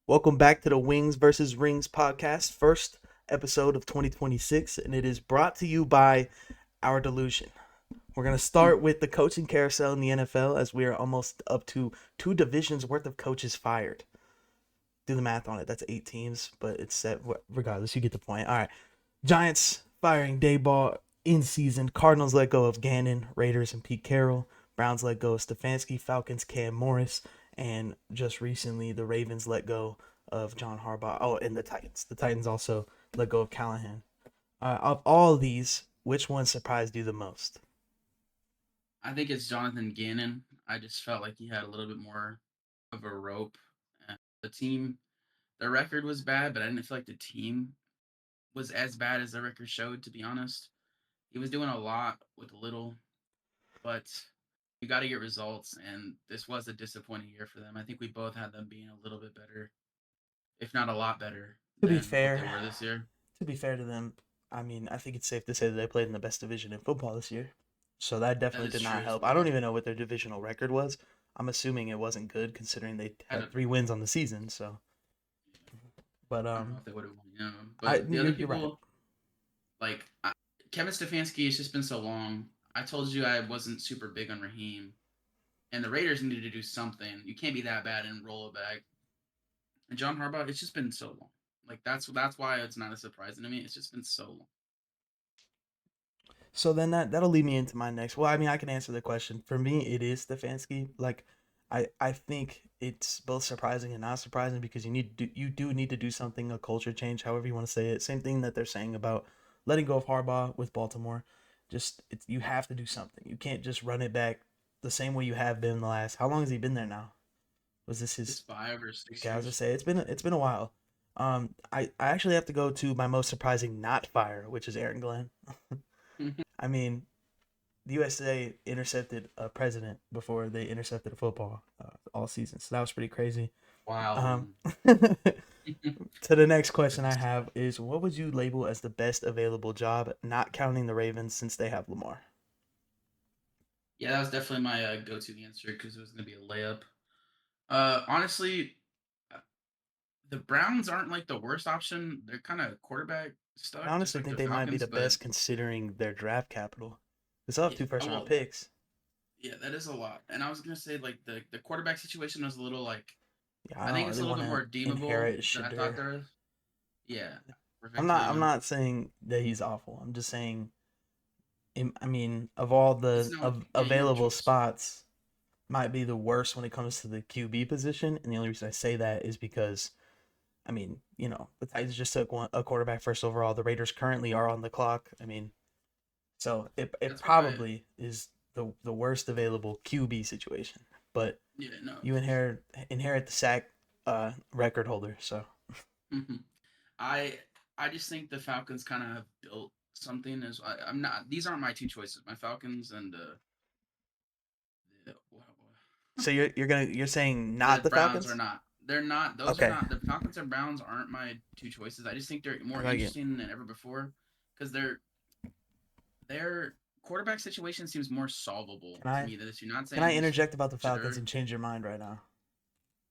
Welcome back to the Wings versus Rings podcast, first episode of 2026, and it is brought to you by Our Delusion. We're going to start with the coaching carousel in the NFL as we are almost up to two divisions worth of coaches fired. Do the math on it. That's 8 teams, but it's set. Regardless, you get the point. All right. Giants firing Dayball in season. Cardinals let go of Gannon. Raiders and Pete Carroll. Browns let go of Stefanski. Falcons Cam Morris. And just recently, the Ravens let go of John Harbaugh. Oh, and the Titans. The Titans also let go of Callahan. Of all these, which one surprised you the most? I think it's Jonathan Gannon. I just felt like he had a little bit more of a rope. The team, the record was bad, but I didn't feel like the team was as bad as the record showed, to be honest. He was doing a lot with little, but you got to get results, and this was a disappointing year for them. I think we both had them being a little bit better, if not a lot better, To be than what they fair, were this year. to be fair to them, I mean, I think it's safe to say that they played in the best division in football this year. So that That definitely is did not true as help. I well. don't even know what their divisional record was. I'm assuming it wasn't good considering they I had don't, 3 wins on the season. So, but I don't know if they would have won, I but the other you're right. people, like Kevin Stefanski, it's just been so long. I told you I wasn't super big on Raheem, and the Raiders needed to do something. You can't be that bad and roll it back. And John Harbaugh, it's just been so long. Like that's why it's not as surprising to me. It's just been so long. So then that'll lead me into my next. Well, I mean, I can answer the question. For me, it is Stefanski. Like, I think it's both surprising and not surprising because you do need to do something, a culture change, however you want to say it. Same thing that they're saying about letting go of Harbaugh with Baltimore. Just you have to do something. You can't just run it back the same way you have been the last. How long has he been there now? Was this It's his? 5 or 6 Okay, I was gonna years. say it's been a while. I actually have to go to my most surprising not fire, which is Aaron Glenn. I mean, the USA intercepted a president before they intercepted a football all season. So that was pretty crazy. Wild. Um, to the next question I have is what would you label as the best available job, not counting the Ravens since they have Lamar? Yeah, that was definitely my go-to answer because it was going to be a layup. Honestly, uh, the Browns aren't like the worst option. They're kind of quarterback I stuck, just honestly like think the they might be Falcons. the But best considering their draft capital. They still have yeah, two first round well, picks. yeah, that is a lot. And I was gonna say like the quarterback situation was a little like Yeah, I I don't think it's a really little want bit to more deemable inherit than I thought Shadur. there was. Yeah, I'm perfectionism. not saying that he's awful. I'm just saying I mean, of all It's the no, of yeah, you have a available choice. spots, might be the worst when it comes to the QB position. And the only reason I say that is because, I mean, the Titans just took a quarterback first overall. The Raiders currently are on the clock. I mean, so it That's why. probably is the worst available QB situation. But Yeah, no. you inherit the sack record holder. So I I just think the Falcons kind of have built something. As I'm not. These aren't my two choices. My Falcons and the you're saying the not the Browns are Falcons? not. They're not. Those are Okay, not. The Falcons and Browns aren't my two choices. I just think they're I more like it. interesting than ever before because their quarterback situation seems more solvable Can to I me. That you're not can I saying interject about the Falcons Shadur. and change your mind right now?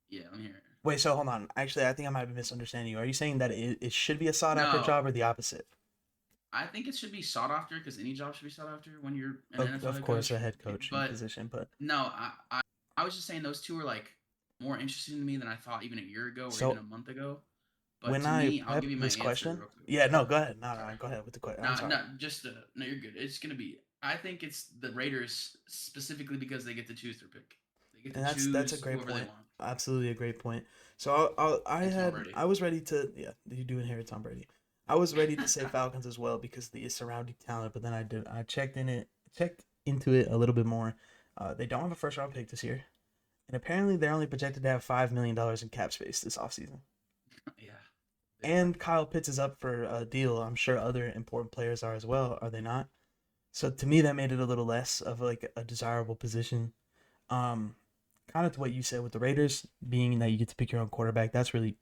Yeah, I'm here. Wait, so hold on. Actually, I think I might be misunderstanding you. Are you saying that it should be a sought after No, job or the opposite? I think it should be sought after because any job should be sought after when you're an NFL Of head course, a coach. head coaching But position, but no, I was just saying those two are like more interesting to me than I thought even a year ago or even so a month ago. But when to I me, I'll give prep you my this answer question, real quick. yeah, no, go ahead. No, Sorry. no, go ahead with the question. I'm No, sorry. no, just no, you're good. It's gonna be. I think it's the Raiders specifically because they get to choose their pick. They get to And that's a choose great whoever they point. want. Absolutely a great point. So And Tom Brady. I was ready to, yeah, you do inherit Tom Brady. I was ready to say Falcons as well because the surrounding talent, but then I checked into it a little bit more. They don't have a first round pick this year, and apparently they're only projected to have $5 million in cap space this offseason. Yeah, they are. And Kyle Pitts is up for a deal. I'm sure other important players are as well, are they not? So to me, that made it a little less of like a desirable position. Um, Kind of to what you said with the Raiders being that you get to pick your own quarterback. That's really,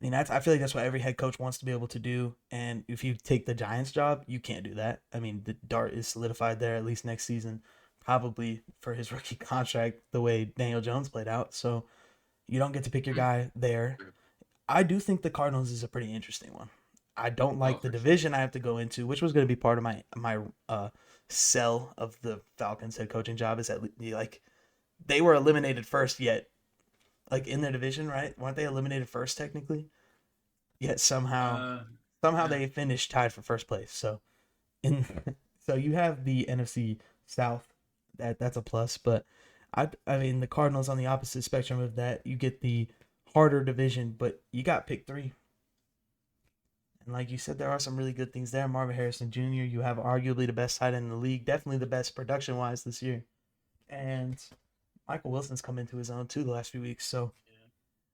I mean, I feel like that's what every head coach wants to be able to do. And if you take the Giants job, you can't do that. I mean, the dart is solidified there at least next season, probably for his rookie contract the way Daniel Jones played out. So you don't get to pick your Hmm, guy there. true. I do think the Cardinals is a pretty interesting one. I don't Oh, like the for sure. division I have to go into, which was going to be part of my sell of the Falcons head coaching job. Is that like they were eliminated first, yet like in their division, right? Weren't they eliminated first technically? Yet Uh, somehow yeah. they finished tied for first place. So in so you have the NFC South. That's a plus, but I mean the Cardinals on the opposite spectrum of that. You get the harder division, but you got pick three. And like you said, there are some really good things there. Marvin Harrison Jr., you have arguably the best tight end in the league, definitely the best production wise this year. And Michael Wilson's come into his own too the last few weeks. So Yeah.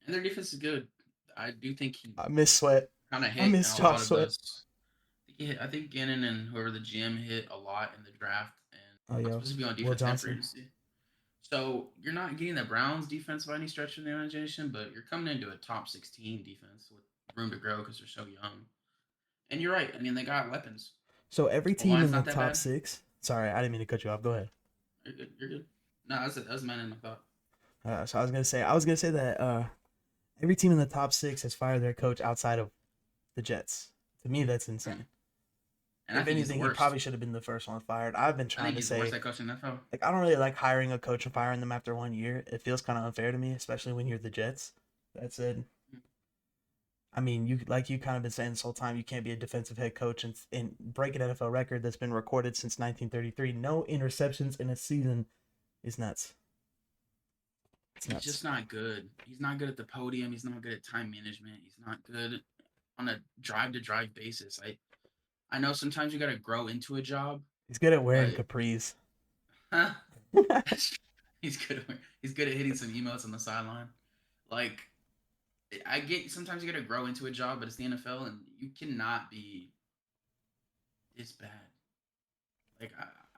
And their defense is good. I do think he I miss Sweat. kind of I hit miss a Josh lot of Sweat. those. I think Gannon and whoever the GM hit a lot in the draft, and Oh not yeah, supposed to be on Will defense and free Johnson. agency. So you're not getting the Browns defense by any stretch of the imagination, but you're coming into a top 16 defense with room to grow because they're so young. And you're right. I mean, they got weapons. So every O team line's in the not that top bad. six. Sorry, I didn't mean to cut you off. Go ahead. You're good. You're good. No, that's man in my thought. So I was gonna say that every team in the top six has fired their coach outside of the Jets. To me, that's Yeah. insane. And I If think he's the anything, he worst. probably should have been the first one fired. I've been I trying think to he's the worst say, head coach in the NFL. like, I don't really like hiring a coach and firing them after 1 year. It feels kind of unfair to me, especially when you're the Jets. That said, I mean, you kind of been saying this whole time, you can't be a defensive head coach and break an NFL record that's been recorded since 1933. No interceptions in a season is nuts. It's He's nuts. just not good. He's not good at the podium. He's not good at time management. He's not good on a drive to drive basis. I know sometimes you got to grow into a job, He's good at wearing but capris. huh, he's good. He's good at hitting some emails on the sideline. Like I get sometimes you got to grow into a job, but it's the NFL, and you cannot be this bad. Like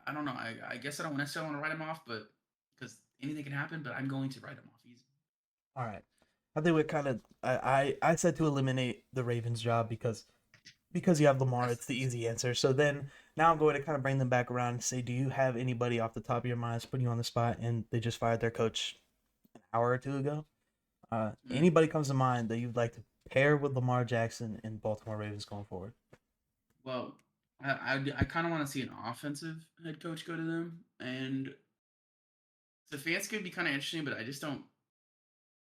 I don't know. I guess I don't necessarily want to write him off, but because anything can happen. But I'm going to write him off easy. All right. I think we're kind of I said to eliminate the Ravens job because you have Lamar, That's it's the easy answer. So then now I'm going to kind of bring them back around and say, do you have anybody off the top of your mind putting you on the spot and they just fired their coach an hour or two ago? mm. Anybody comes to mind that you'd like to pair with Lamar Jackson and Baltimore Ravens going forward? Well. I kind of want to see an offensive head coach go to them, and Stefanski would be kind of interesting, but I just don't.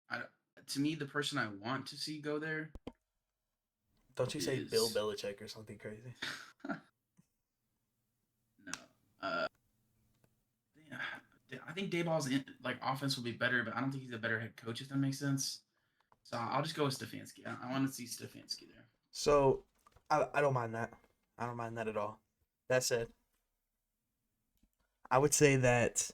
I, to me, the person I want to see go there Don't you say Bill is Belichick or something crazy? no. Yeah, I think Dayball's like offense will be better, but I don't think he's a better head coach if that makes sense. So I'll just go with Stefanski. I want to see Stefanski there. So I don't mind that. I don't mind that at all. That said, I would say that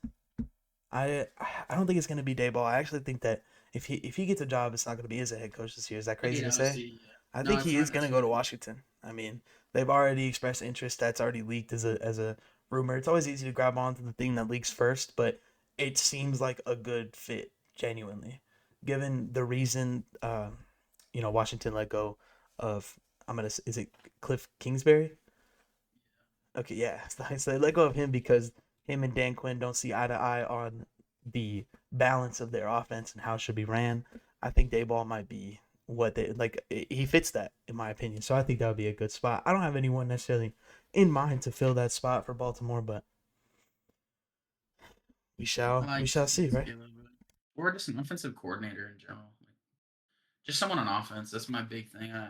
I I don't think it's gonna be Dayball. I actually think that if he gets a job, it's not gonna be as a head coach this year. Is that I think crazy to AOC. say? Yeah. I No, think he is it's gonna go not to gonna be. Washington. I mean, they've already expressed interest. That's already leaked as a rumor. It's always easy to grab onto the thing that leaks first, but it seems like a good fit, genuinely, given the reason Washington let go of is it Cliff Kingsbury? Okay, yeah. So they let go of him because him and Dan Quinn don't see eye to eye on the balance of their offense and how it should be ran. I think Dayball might be what they like. He fits that, in my opinion. So I think that would be a good spot. I don't have anyone necessarily in mind to fill that spot for Baltimore, but I we like shall see, right? Stefanski a little bit, or just an offensive coordinator in general. Like, just someone on offense. That's my big thing. I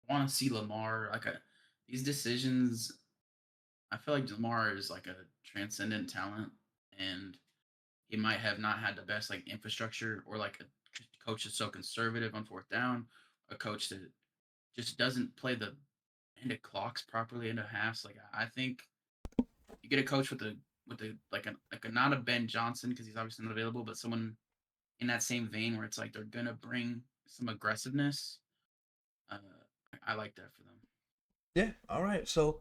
want to see Lamar these decisions. I feel like Lamar is like a transcendent talent, and he might have not had the best like infrastructure or like a coach that's so conservative on fourth down, a coach that just doesn't play the end of clocks properly into halves. Like I think you get a coach with a like a not a Ben Johnson because he's obviously not available, but someone in that same vein where it's like they're gonna bring some aggressiveness. Uh, I like that for them. Yeah. All right. So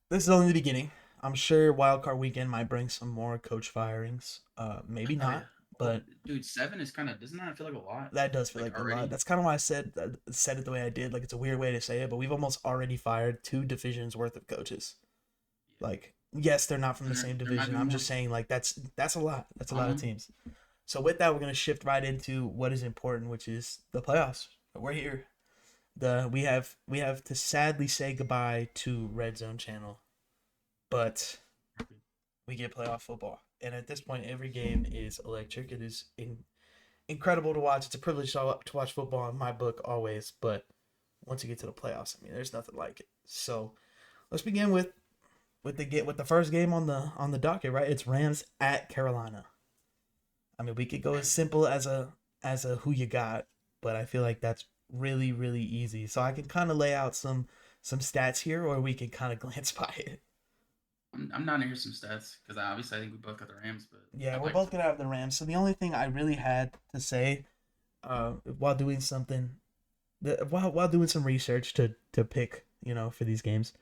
this is only the beginning. I'm sure Wildcard Weekend might bring some more coach firings. Maybe Oh yeah. not, Well, but dude, seven is kind of doesn't that feel like a lot? that does feel Like like a lot. already? That's kind of why I said it the way I did. Like it's a weird way to say it, but we've almost already fired two divisions worth of coaches. Yeah. Like yes, they're not from the And same there might division. be I'm more. just saying like that's a lot. That's a lot of Um, teams. So with that, we're gonna shift right into what is important, which is the playoffs. We're here. We have to sadly say goodbye to Red Zone Channel, but we get playoff football. And at this point, every game is electric. It is incredible to watch. It's a privilege to watch football in my book always. But once you get to the playoffs, I mean, there's nothing like it. So let's begin with the first game on the docket. Right, it's Rams at Carolina. I mean, we could go as simple as a who you got, but I feel like that's really easy. So I can kind of lay out some stats here, or we can kind of glance by it. I'm down to hear some stats because obviously I think we both got the Rams, but Yeah, I'd we're like both to. gonna have the Rams. So the only thing I really had to say, while doing something, while doing some research to pick, for these games,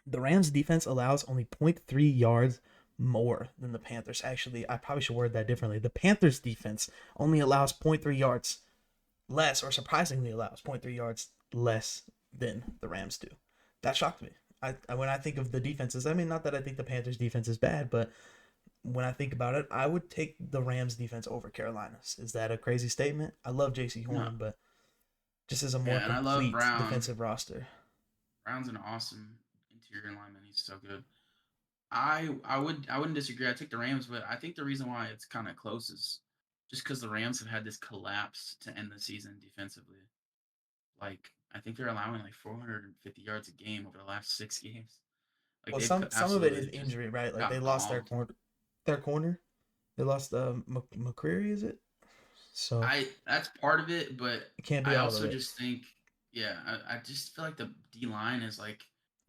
the Rams defense allows only point 0.3 yards more than the Panthers. Actually, I probably should word that differently. The Panthers defense only allows point 0.3 yards less, or surprisingly allows point 0.3 yards less than the Rams do. That shocked me. When I think of the defenses, I mean, not that I think the Panthers defense is bad, but when I think about it, I would take the Rams defense over Carolina's. Is that a crazy statement? I love J.C. No, Horn, but just as a more yeah, and I love complete Brown. defensive roster. Brown's an awesome interior lineman. He's so good. I wouldn't disagree. I take the Rams, but I think the reason why it's kind of close is just because the Rams have had this collapse to end the season defensively. Like I think they're allowing like 450 yards a game over the last 6 games. Like Well, they've some of it is absolutely just injury, right? Like they gotten lost mauled. their corner. They lost McCreary, is it? So I That's part of it, but it can't be I all of also it. just think, yeah, I just feel like the D line is like,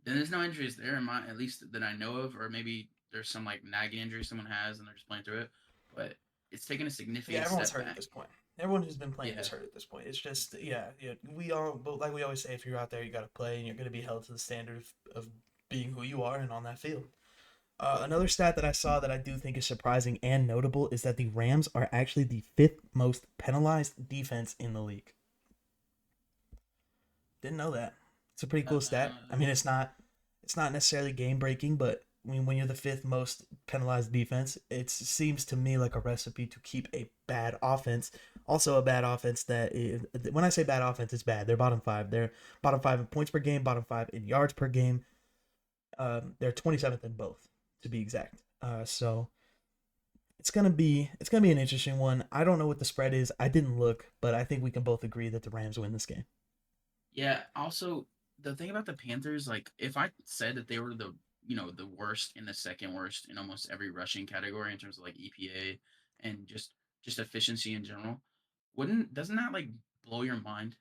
then there's no injuries there in my, at least that I know of, or maybe there's some like nagging injury someone has and they're just playing through it, but it's taken a Yeah, significant everyone's step hurt at back. this point. Everyone who's been playing Yeah, is hurt at this point. It's just yeah. We all, but like we always say, if you're out there, you got to play, and you're going to be held to the standard of being who you are and on that field. Another stat that I saw that I do think is surprising and notable is that the Rams are actually the fifth most penalized defense in the league. Didn't know that. It's a pretty cool stat. I mean, it's not necessarily game breaking, but when you're the fifth most penalized defense, it seems to me like a recipe to keep a bad offense. Also, a bad offense when I say bad offense, it's bad. They're bottom five. They're bottom five in points per game, bottom five in yards per game. They're 27th in both, to be exact. So it's gonna be an interesting one. I don't know what the spread is. I didn't look, but I think we can both agree that the Rams win this game. yeah. Also, the thing about the Panthers, like if I said that they were the worst in the second worst in almost every rushing category in terms of like EPA and just efficiency in general, wouldn't doesn't that like blow your mind?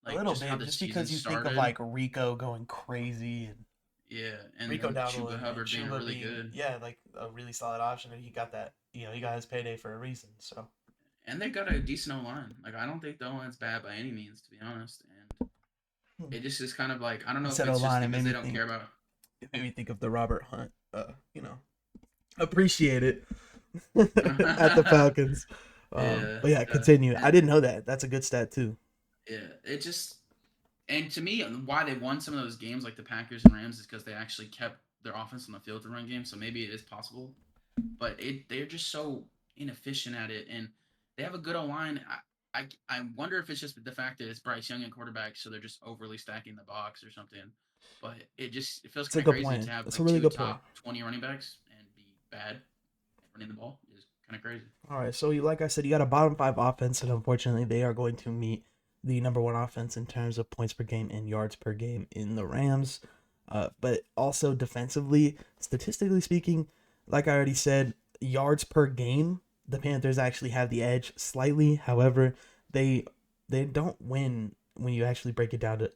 A Like little just how bit, the just season because you think of started. like Rico going crazy and Yeah, Rico and Dowdle Chuba and Hubbard being Chuba really being, good, yeah, like a really solid option, and he got that, he got his payday for a reason. So and they got a decent O line. Like I don't think the O line's bad by any means, to be honest. And it just is kind of like I don't know if instead it's of just line, because they don't care about. it made me think of the Robert Hunt, appreciate it at the Falcons. Yeah, But yeah, continue. I and didn't know that. That's a good stat too. yeah, it just and to me why they won some of those games like the Packers and Rams is because they actually kept their offense on the field to run game. So maybe it is possible, but they're just so inefficient at it, and they have a good O line. I wonder if it's just the fact that it's Bryce Young at quarterback, so they're just overly stacking the box or something. But it feels It's a kind of good crazy point. to have That's a like really two good point. top 20 running backs and be bad at running the ball is kind of crazy. All right, so like I said, you got a bottom five offense, and unfortunately, they are going to meet the number one offense in terms of points per game and yards per game in the Rams. But also defensively, statistically speaking, like I already said, yards per game, the Panthers actually have the edge slightly. However, they they don't win when you actually break it down to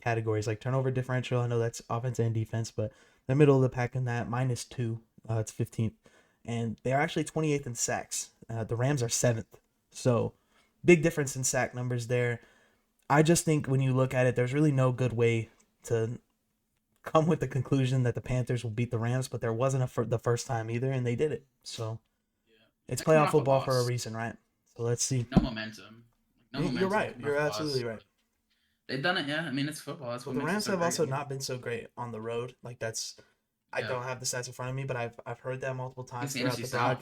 categories like turnover differential. I know that's offense and defense, but they're middle of the pack in that -2. It's 15th, and they're actually 28th in sacks. The Rams are 7th, so big difference in sack numbers there. I just think when you look at it, there's really no good way to come with the conclusion that the Panthers will beat the Rams, but there wasn't the first time either, and they did it. So Yeah, it's they're coming playoff off a football for a loss, reason, right? So let's see. no momentum, like no You're momentum right. coming You're off a loss, absolutely right. but they've done it. Yeah, I mean it's football. That's But what the makes it Rams so have great. also not been so great on the road. Like that's I Yeah, don't have the stats in front of me, but I've heard that multiple against times the throughout NFC the South.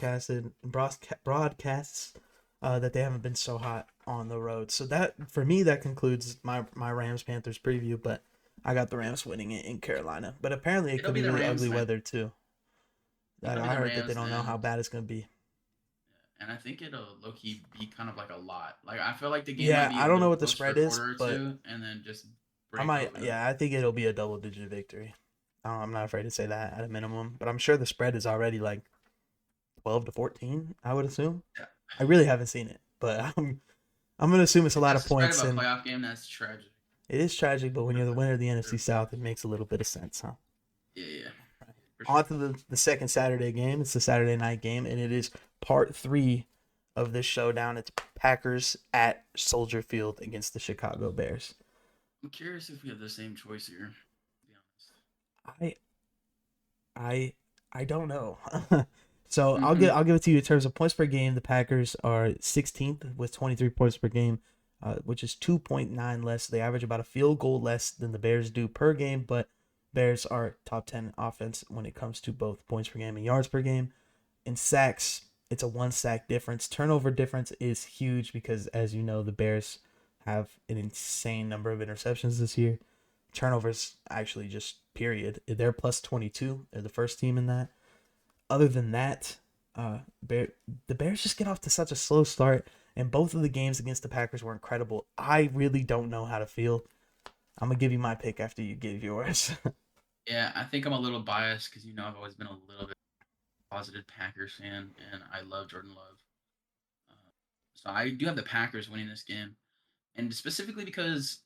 broadcasts. that they haven't been so hot on the road. So that for me, that concludes my Rams Panthers preview. But I got the Rams winning it in Carolina. But apparently, it It'll could be be the really Rams, ugly and I weather too. think it'll be I the heard that they Rams, don't know how and bad it's gonna be. I think it'll low key be kind of like a lot. Like I feel like the game might Yeah, be I a don't know little what the close for spread a is, quarter or but two, and then just I break might. open. Yeah, I think it'll be a double digit victory. I'm not afraid to say that at a minimum, but I'm sure the spread is already like 12 to 14. I would assume. Yeah. I really haven't seen it, but I'm gonna assume it's a If lot that's of the spread of points, a and playoff game, that's tragic. it is tragic. But when you're the winner of the NFC For South, it makes a little bit of sense, huh? yeah, for On sure. to the second Saturday game. It's the Saturday night game, and it is part three of this showdown. It's Packers at Soldier Field against the Chicago Bears. I'm curious if we have the same choice here. To be I I I don't know. So honest. Mm-hmm. I'll give it to you in terms of points per game. The Packers are 16th with 23 points per game, which is 2.9 less. They average about a field goal less than the Bears do per game, but Bears are top 10 offense when it comes to both points per game and yards per game. In sacks, it's a one sack difference. Turnover difference is huge because, as you know, the Bears have an insane number of interceptions this year. Turnovers, actually, just period. They're plus 22. They're the first team in that. Other than that, the Bears just get off to such a slow start, and both of the games against the Packers were incredible. I really don't know how to feel. I'm gonna give you my pick after you give yours. Yeah, I think I'm a little biased because I've always been a little bit positive Packers fan, and I love Jordan Love. Uh, so I do have the Packers winning this game, and specifically because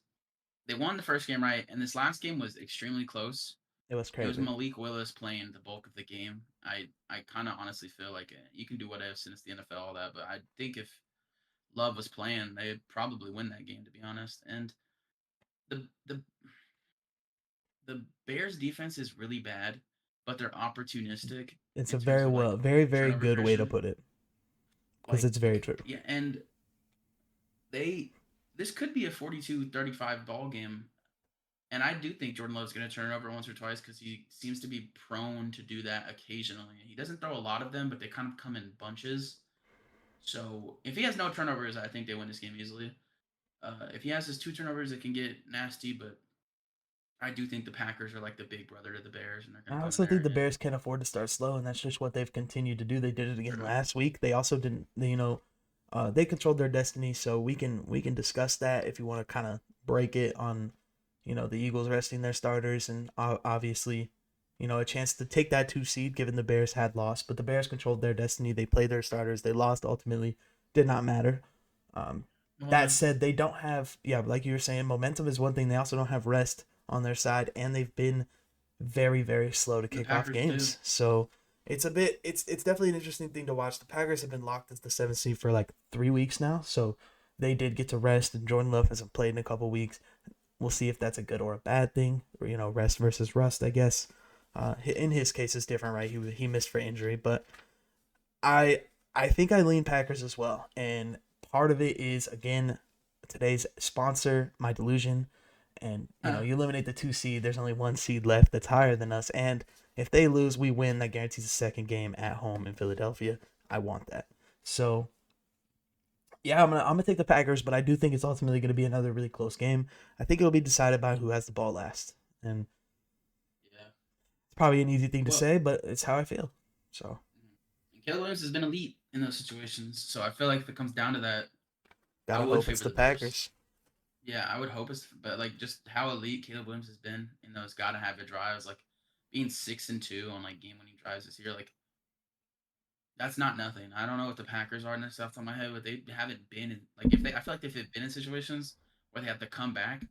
they won the first game right, and this last game was extremely close. It was It was crazy. Malik Willis playing the bulk of the game. I kind of honestly feel like you can do what ifs and it's the NFL all that, but I think if Love was playing, they'd probably win that game to be honest. And the the the Bears defense is really bad, but they're opportunistic It's in a terms very of like well, very very turnover good way to creation. put it because Like it's very true. yeah, and they this could be a 42-35 ball game. And I do think Jordan Love's going to turn it over once or twice because he seems to be prone to do that occasionally. He doesn't throw a lot of them, but they kind of come in bunches. So if he has no turnovers, I think they win this game easily. If he has his two turnovers, it can get nasty. But I do think the Packers are like the big brother to the Bears, and they're going I to come in also think there the and Bears can't afford to start slow, and that's just what they've continued to do. They did it again true. last week. They also didn't, they controlled their destiny. So we can discuss that if you want to kind of break it on, the Eagles resting their starters and obviously, a chance to take that 2 seed given the Bears had lost. But the Bears controlled their destiny. They played their starters. They lost ultimately. Did not matter. Um, that Well, said, they don't have, yeah, like you were saying, momentum is one thing. They also don't have rest on their side, and they've been very very slow to the kick off Packers do. games. So it's definitely an interesting thing to watch. The Packers have been locked as the 7th seed for like 3 weeks now, so they did get to rest, and Jordan Love hasn't played in a couple weeks. We'll see if that's a good or a bad thing. Or, rest versus rust, I guess. In his case, it's different, right? He missed for injury, but I I think I lean Packers as well, and part of it is again today's sponsor, my delusion, and you eliminate the 2 seed. There's only 1 seed left that's higher than us, and if they lose, we win. That guarantees a second game at home in Philadelphia. I want that. So yeah, I'm gonna take the Packers, but I do think it's ultimately gonna be another really close game. I think it'll be decided by who has the ball last, and Yeah. it's probably an easy thing to Well, say, but it's how I feel. So and Caleb Williams has been elite in those situations, so I feel like if it comes down to that, I gotta would hope it's favor the the Bears. Packers. Yeah, I would hope it's, but like just how elite Caleb Williams has been in those gotta have it drives, like being 6-2 on like game winning drives this year, like that's not nothing. I don't know what the Packers are necessarily off the top of my head, but they haven't been in like if they I feel like if they've been in situations where they have to come back,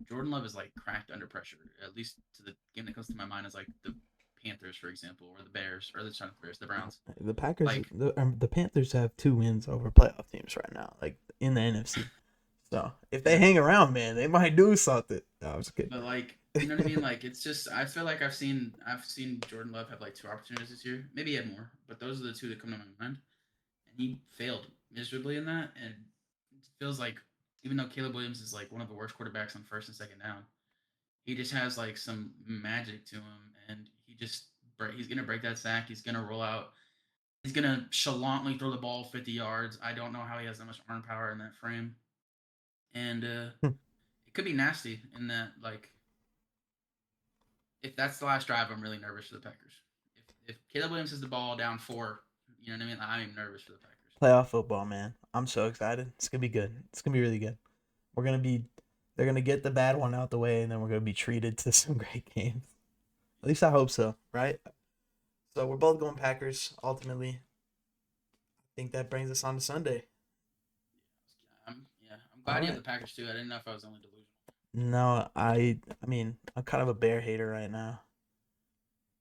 Jordan Love is like cracked under pressure. At least to the game that comes to my mind is like the Panthers, for example, or the Bears, or the Bears, the Browns. The Packers, Like, the Panthers have 2 wins over playoff teams right now, like in the NFC. So if they yeah, hang around, man, they might do something. No, I'm just kidding. but like you know what I mean? Like it's just I feel like I've seen Jordan Love have like two opportunities this year. Maybe he had more, but those are the two that come to my mind. And he failed miserably in that. And it feels like even though Caleb Williams is like one of the worst quarterbacks on first and second down, he just has like some magic to him, and he's gonna break that sack. He's gonna roll out. He's gonna chalantly throw the ball 50 yards. I don't know how he has that much arm power in that frame, and it could be nasty in that like if that's the last drive, I'm really nervous for the Packers. If Caleb Williams has the ball down 4, you know what I mean? I'm nervous for the Packers. Playoff football, man. I'm so excited. It's gonna be good. It's gonna be really good. We're gonna be. They're gonna get the bad one out the way, and then we're gonna be treated to some great games. At least I hope so, right? So we're both going Packers. Ultimately, I think that brings us on to Sunday. I'm All glad you have right. the Packers too. I didn't know if I was only delusional. No, I mean, I'm kind of a bear hater right now,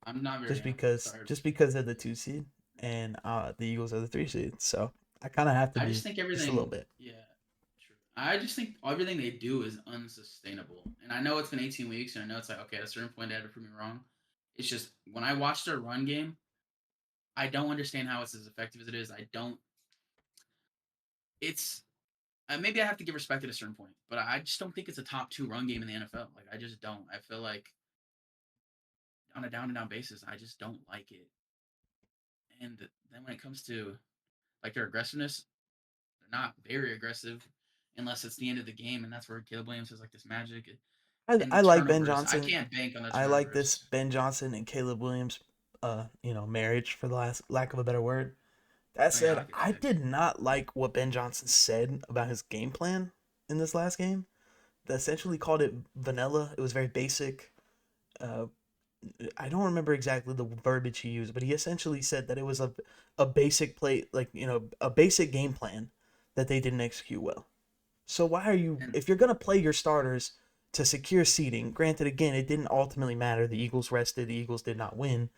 I'm not very just because, sorry. just because they're the 2 seed, and the Eagles are the 3 seed. So I kind of have to I just be think just a little everything, bit. yeah, true. I just think everything they do is unsustainable. And I know it's been 18 weeks, and I know it's like, okay, at a certain point, they had to prove me wrong. It's just when I watch their run game, I don't understand how it's as effective as it is. I don't. It's maybe I have to give respect at a certain point, but I just don't think it's a top 2 run game in the NFL. Like I just don't. I feel like on a down and down basis, I just don't like it. And then when it comes to like their aggressiveness, they're not very aggressive unless it's the end of the game, and that's where Caleb Williams has like this magic. And the I like Ben turnovers, I Johnson. can't bank on the I like this turnovers. Ben Johnson and Caleb Williams, marriage for the last lack of a better word. That Oh yeah, I said, like the I tag. did not like what Ben Johnson said about his game plan in this last game. They essentially called it vanilla. It was very basic. Uh, I don't remember exactly the verbiage he used, but he essentially said that it was a basic play, like a basic game plan that they didn't execute well. So why are you, And if you're gonna play your starters to secure seeding? Granted, again, it didn't ultimately matter. The Eagles rested. The Eagles did not win,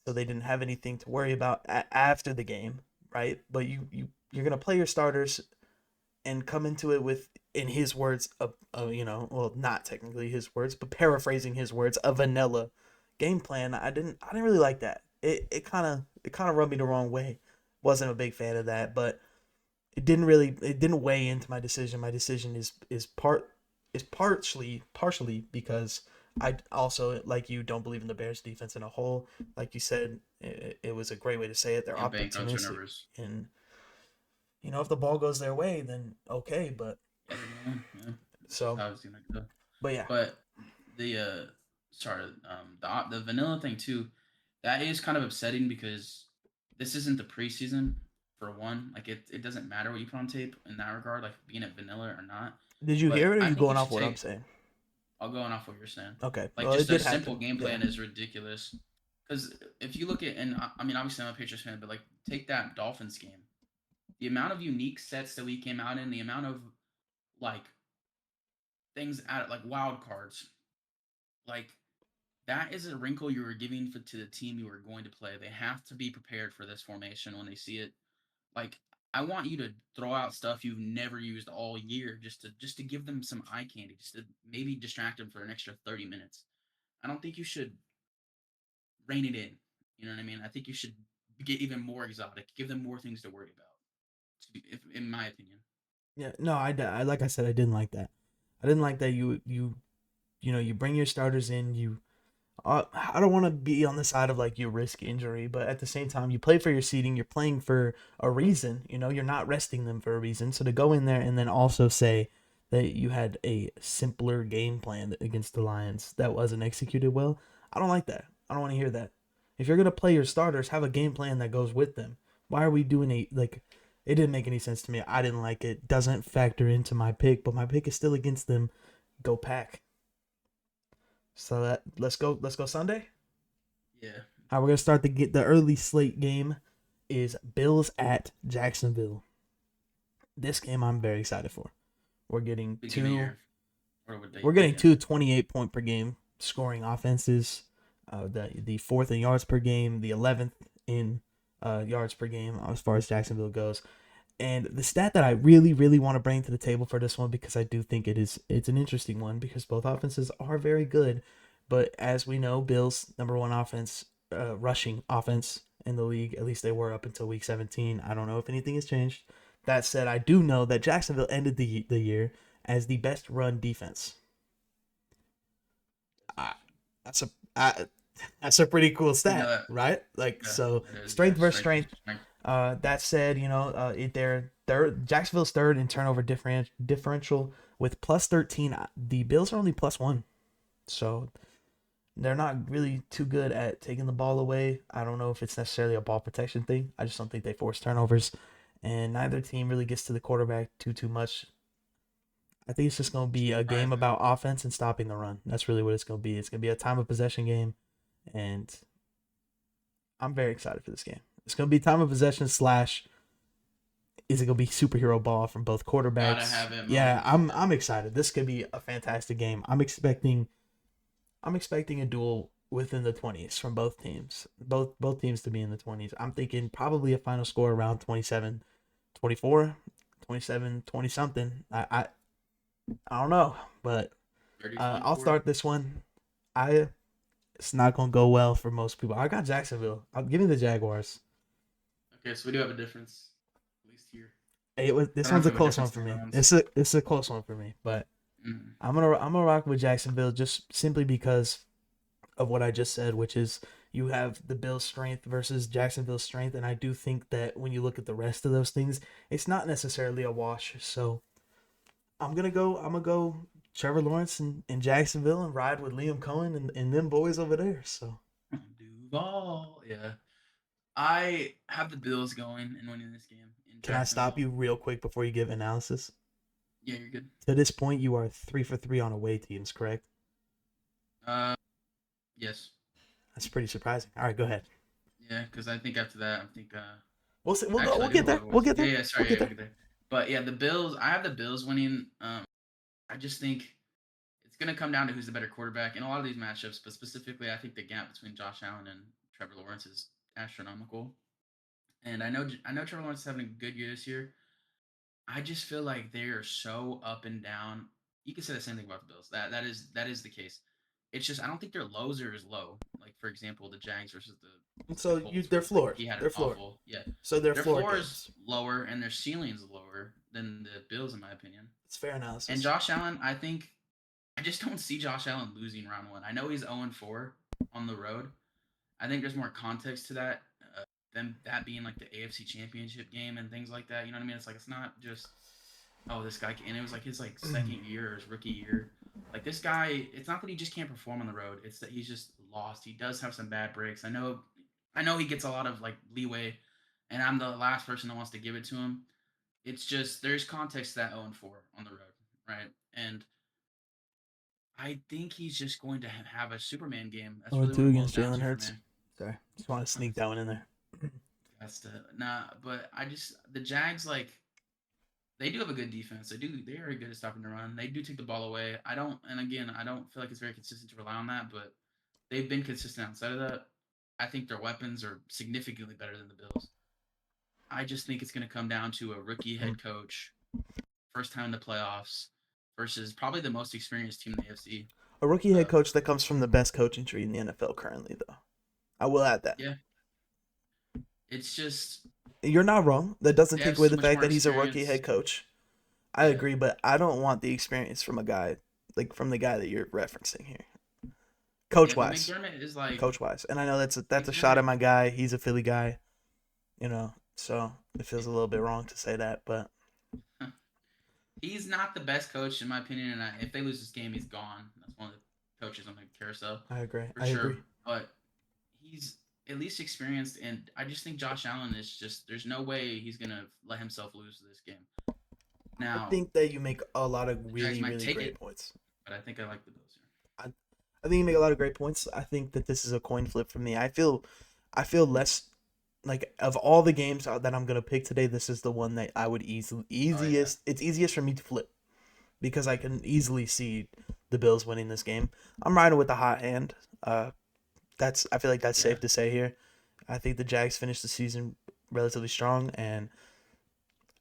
so they didn't have anything to worry about after the game, right? But you're gonna play your starters and come into it with, in his words, well, not technically his words, but paraphrasing his words, a vanilla game plan. I didn't really like that. It kind of rubbed me the wrong way. Wasn't a big fan of that, but it didn't weigh into my decision. My decision is partially because I also, like you, don't believe in the Bears defense in a whole. Like you said, it was a great way to say it. They're can't bank on opportunistic, turnovers. and if the ball goes their way, then okay. But Yeah, they're gonna win. Yeah, that's just so, how it's gonna go. but yeah, But the sorry, the vanilla thing too, that is kind of upsetting because this isn't the preseason for one. Like it doesn't matter what you put on tape in that regard, like being it vanilla or not. did you hear But it, or are I you think you going off should what I'm take. saying? I'll go on off what you're saying. Okay, Like well, it just a did simple happen. game Yeah, plan is ridiculous. Because if you look at, and I mean, obviously I'm a Patriots fan, but like take that Dolphins game, the amount of unique sets that we came out in, the amount of like things out like wild cards, like that is a wrinkle you were giving to the team you were going to play. They have to be prepared for this formation when they see it. Like I want you to throw out stuff you've never used all year just to give them some eye candy, just to maybe distract them for an extra 30 minutes. I don't think you should rein it in. You know what I mean? I think you should get even more exotic, give them more things to worry about. If, in my opinion. yeah. No, like I said, I didn't like that. I didn't like that you bring your starters in. I don't want to be on the side of like you risk injury, but at the same time, you play for your seeding. You're playing for a reason. You're not resting them for a reason. So to go in there and then also say that you had a simpler game plan against the Lions that wasn't executed well, I don't like that. I don't want to hear that. If you're gonna play your starters, have a game plan that goes with them. Why are we doing a like? It didn't make any sense to me. I didn't like it. Doesn't factor into my pick, but my pick is still against them. Go Pack. So that let's go Sunday. Yeah. All right, we're gonna start the early slate game is Bills at Jacksonville. This game I'm very excited for. We're getting Big game of two year. Or what we're day getting weekend. two 28 point per game scoring offenses. The fourth in yards per game, the 11th in yards per game as far as Jacksonville goes. And the stat that I really, really want to bring to the table for this one, because I do think it's an interesting one, because both offenses are very good, but as we know, Bills number one offense, rushing offense in the league. At least they were up until week 17. I don't know if anything has changed. That said, I do know that Jacksonville ended the year as the best run defense. That's I, interesting. that's a I, That's a pretty cool You know stat, that? right? Like, Yeah, so it is. Yeah, strength versus strength strength. versus strength. That said, they're third. Jacksonville's third in turnover differential with plus 13. The Bills are only plus one, so they're not really too good at taking the ball away. I don't know if it's necessarily a ball protection thing. I just don't think they force turnovers, and neither team really gets to the quarterback too much. I think it's just going to be a game Surprising. about offense and stopping the run. That's really what it's going to be. It's going to be a time of possession game, and I'm very excited for this game. It's going to be time of possession slash is it going to be superhero ball from both Gotta quarterbacks? have it Yeah, moments. I'm excited. This could be a fantastic game. I'm expecting a duel within the 20s from both teams. Both teams to be in the 20s. I'm thinking probably a final score around 27, 24, 27, 20 something. I don't know, but 30, I'll 24. start this one. I It's not gonna go well for most people. I got Jacksonville. Give me the Jaguars. Okay, so we do have a difference, at least here. I This don't know one's if a we have a close one difference for in the me. other ones. It's a close one for me, but Mm. I'm gonna rock with Jacksonville just simply because of what I just said, which is you have the Bills' strength versus Jacksonville's strength, and I do think that when you look at the rest of those things, it's not necessarily a wash. So I'm gonna go Trevor Lawrence in Jacksonville and ride with Liam Cohen and them boys over there. So Duval. Yeah. I have the Bills going and winning this game in can I stop Jacksonville. you real quick before you give analysis? Yeah, you're good. To this point, you are 3 for 3 on away teams, correct? Uh, yes. That's pretty surprising. All right, go ahead. Yeah, because I think after that, I think We'll see. We'll go. actually We'll I do get have a there. lot of We'll voice. get Yeah, there. yeah, We'll sorry, get yeah, there. we'll get there. But yeah, the Bills. I have the Bills winning. I just think it's gonna come down to who's the better quarterback in a lot of these matchups. But specifically, I think the gap between Josh Allen and Trevor Lawrence is astronomical. And I know Trevor Lawrence is having a good year this year. I just feel like they are so up and down. You can say the same thing about the Bills. That is the case. It's just I don't think their lows are as low. Like for example, the Jags versus the So Colts, where they're it's like floored. he had an They're floored. awful. Yeah, So they're their floor floor is games. lower and their ceiling's lower than the Bills, in my opinion. It's fair And analysis. Josh Allen, I think I just don't see Josh Allen losing round one. I know he's 0-4 on the road. I think there's more context to that. Them that being like the AFC Championship game and things like that. You know what I mean? It's like it's not just this guy, and it was like his like second year or his rookie year. Like this guy, it's not that he just can't perform on the road. It's that he's just lost. He does have some bad breaks. I know he gets a lot of like leeway, and I'm the last person that wants to give it to him. It's just there's context to that 0-4 on the road, right? And I think he's just going to have a Superman game. That's Oh, really what two it boils against down Jalen to for Hurts. me. Sorry, just want to sneak that one in there. That's the nah, but I just the Jags like they do have a good defense. They are good at stopping the run. They do take the ball away. I don't feel like it's very consistent to rely on that, but they've been consistent outside of that. I think their weapons are significantly better than the Bills. I just think it's going to come down to a rookie head coach, first time in the playoffs, versus probably the most experienced team in the AFC. A rookie head Uh, coach that comes from the best coaching tree in the NFL currently, though. I will add that. yeah, it's just You're not wrong. That doesn't they take have away so the much fact more that he's a rookie experience. head coach. I Yeah, agree, but I don't want the experience from a guy like from the guy that you're referencing here, yeah, coach but wise. McDermott is like Coach wise, and I know that's a shot McDermott. at my guy. He's a Philly guy, so it feels a little bit wrong to say that, but He's not the best coach in my opinion, and if they lose this game, he's gone. That's one of the coaches on the carousel I agree. for I agree. sure. But he's at least experienced, and I just think Josh Allen is just. There's no way he's gonna let himself lose this game. I Now think that you make a lot of the Jags really, might really take great it, points. but I think I like the Bills here. I, I think you make a lot of great points. I think that this is a coin flip for me. I feel less like of all the games that I'm gonna pick today. This is the one that I would Oh yeah, easiest. It's easiest for me to flip because I can easily see the Bills winning this game. I'm riding with the hot hand. I feel like that's yeah. safe to say here. I think the Jags finished the season relatively strong, and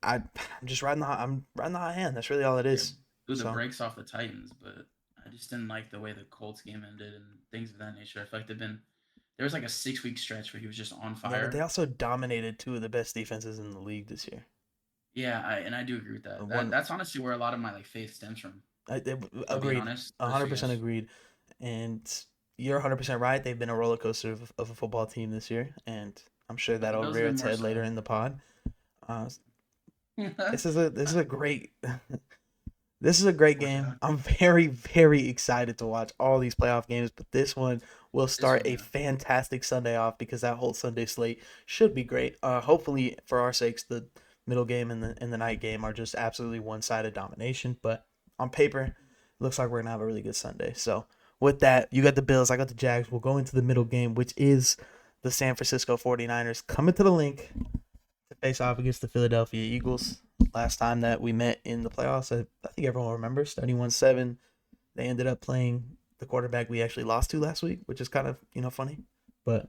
I'm just riding I'm riding the hot hand. That's really all it Yeah, is. blew the So brakes off the Titans, but I just didn't like the way the Colts game ended and things of that nature. I feel like there was like a 6 week stretch where he was just on yeah, but they fire. also dominated two of the best defenses in the league this year. Yeah, and I do agree with that. One, That's honestly where a lot of my like faith stems from. I If I'm being agreed, honest, versus you 100% guys. agreed, and you're 100% right. They've been a roller coaster of a football team this year, and I'm sure The that'll Bills rear have been its more head later so. in the pod. Uh, Oh this is a great this is a great game. yeah, I'm very, very excited to watch all these playoff games, but this one will this start one, a yeah. fantastic Sunday off because that whole Sunday slate should be great. Hopefully, for our sakes, the middle game and the night game are just absolutely one sided domination. But on paper, it looks like we're gonna have a really good Sunday. So with that, you got the Bills, I got the Jags. We'll go into the middle game, which is the San Francisco 49ers coming to the link to face off against the Philadelphia Eagles. Last time that we met in the playoffs, I think everyone remembers 31-7. They ended up playing the quarterback we actually lost to last week, which is kind of funny. But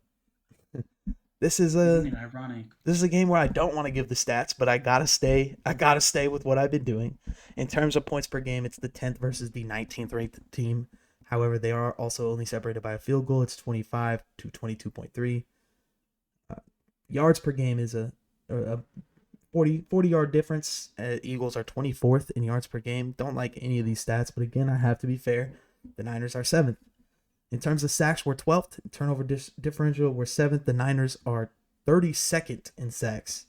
this is Isn't a it ironic? this is a game where I don't want to give the stats, but I gotta stay. I gotta stay with what I've been doing. In terms of points per game, it's the 10th versus the 19th ranked team. However, they are also only separated by a field goal. It's 25 to 22.3. Uh, yards per game is a 40 yard difference. Eagles are 24th in yards per game. Don't like any of these stats, but again, I have to be fair. The Niners are 7th. In terms of sacks, we're 12th. Turnover differential, we're 7th. The Niners are 32nd in sacks.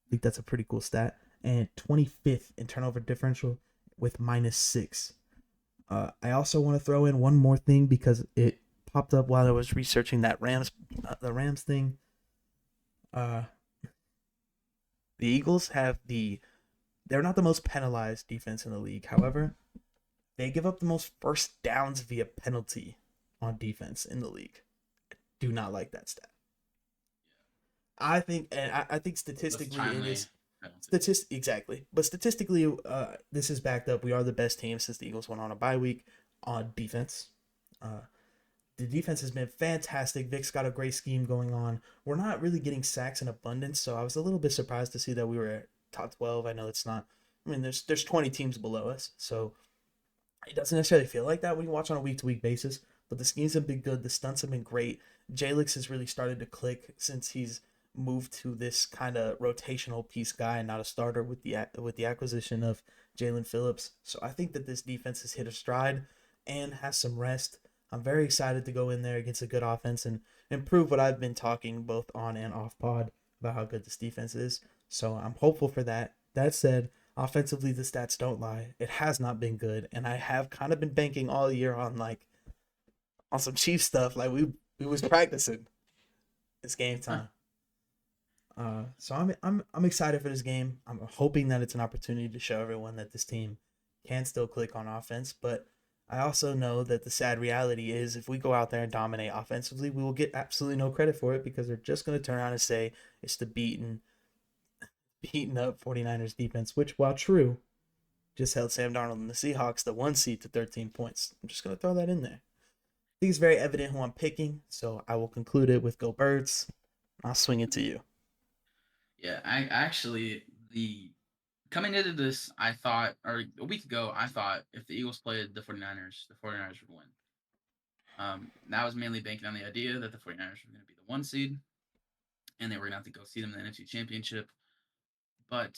I think that's a pretty cool stat. And 25th in turnover differential with -6. I also want to throw in one more thing because it popped up while I was researching that the Rams thing. Uh, the Eagles they're not the most penalized defense in the league. However, they give up the most first downs via penalty on defense in the league. Do not like that stat. I think With statistically it timely is penalties. exactly, but statistically, this is backed up. We are the best team since the Eagles went on a bye week on defense. Uh, the defense has been fantastic. Vic's got a great scheme going on. We're not really getting sacks in abundance, so I was a little bit surprised to see that we were at top 12. I know it's not. I mean, there's 20 teams below us, so it doesn't necessarily feel like that when you watch on a week to week basis. But the schemes have been good. The stunts have been great. Jalix has really started to click since he's moved to this kind of rotational piece guy and not a starter with the acquisition of Jalen Phillips. So I think that this defense has hit a stride and has some rest. I'm very excited to go in there against a good offense and improve what I've been talking both on and off pod about how good this defense is. So I'm hopeful for that. That said, offensively, the stats don't lie. It has not been good, and I have kind of been banking all year on on some Chiefs stuff. Like we was practicing. It's game Huh. time. So I'm excited for this game. I'm hoping that it's an opportunity to show everyone that this team can still click on offense. But I also know that the sad reality is if we go out there and dominate offensively, we will get absolutely no credit for it because they're just going to turn around and say it's the beaten up 49ers defense, which while true, just held Sam Darnold and the Seahawks the 1 seed to 13 points. I'm just going to throw that in there. I think it's very evident who I'm picking, so I will conclude it with Go Birds. I'll swing it to you. Yeah, I actually the coming into this, I thought, or a week ago, I thought if the Eagles played the 49ers would win. That was mainly banking on the idea that the 49ers were going to be the 1 seed and they were going to have to go see them in the NFC Championship. But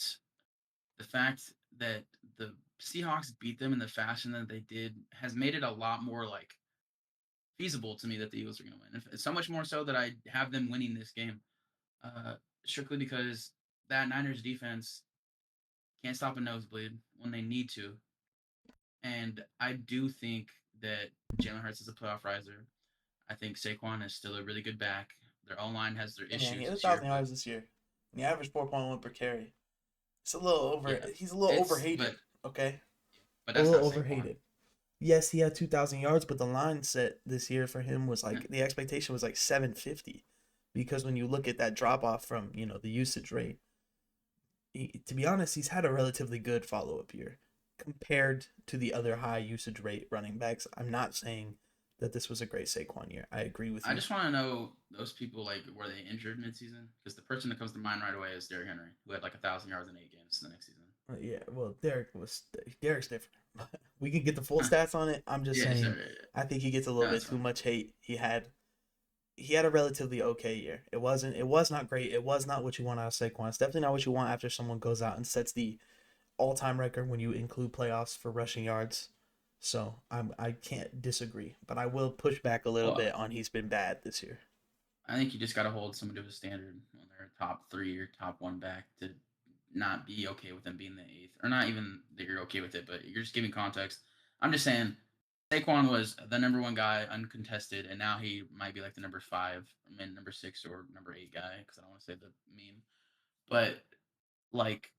the fact that the Seahawks beat them in the fashion that they did has made it a lot more like feasible to me that the Eagles are going to win. So much more so that I have them winning this game, uh, strictly because that Niners defense can't stop a nosebleed when they need to. And I do think that Jalen Hurts is a playoff riser. I think Saquon is still a really good back. Their O line has their Hey man, he issues had a this year, thousand but yards this year. And he averaged 4.1 per carry. It's a little over. yeah, He's a little it's but overhated. Okay, but a that's little not Saquon. overhated. Yes, he had 2,000 yards, but the line set this year for him was like the expectation was like 750, because when you look at that drop off from the usage rate, to be honest, he's had a relatively good follow up year compared to the other high usage rate running backs. I'm not saying that this was a great Saquon year. I agree with I you. just want to know those people like were they injured midseason? Because the person that comes to mind right away is Derrick Henry, who had like 1,000 yards in 8 games the next season. Yeah, well, Derek's different. We can get the full stats on it. I'm just Yeah, sure. saying, Yeah, yeah. I think he gets a No, little bit that's too fine. much hate. He had a relatively okay year. It was not great. It was not what you want out of Saquon. It's definitely not what you want after someone goes out and sets the all time record when you include playoffs for rushing yards. So I can't disagree, but I will push back a little Well, bit on he's been bad this year. I think you just got to hold someone to a standard when they're top three or top one back to not be okay with them being the eighth, or not even that you're okay with it, but you're just giving context. I'm just saying Saquon was the number one guy, uncontested, and now he might be like the number five, I mean number six or number eight guy because I don't want to say the meme, but like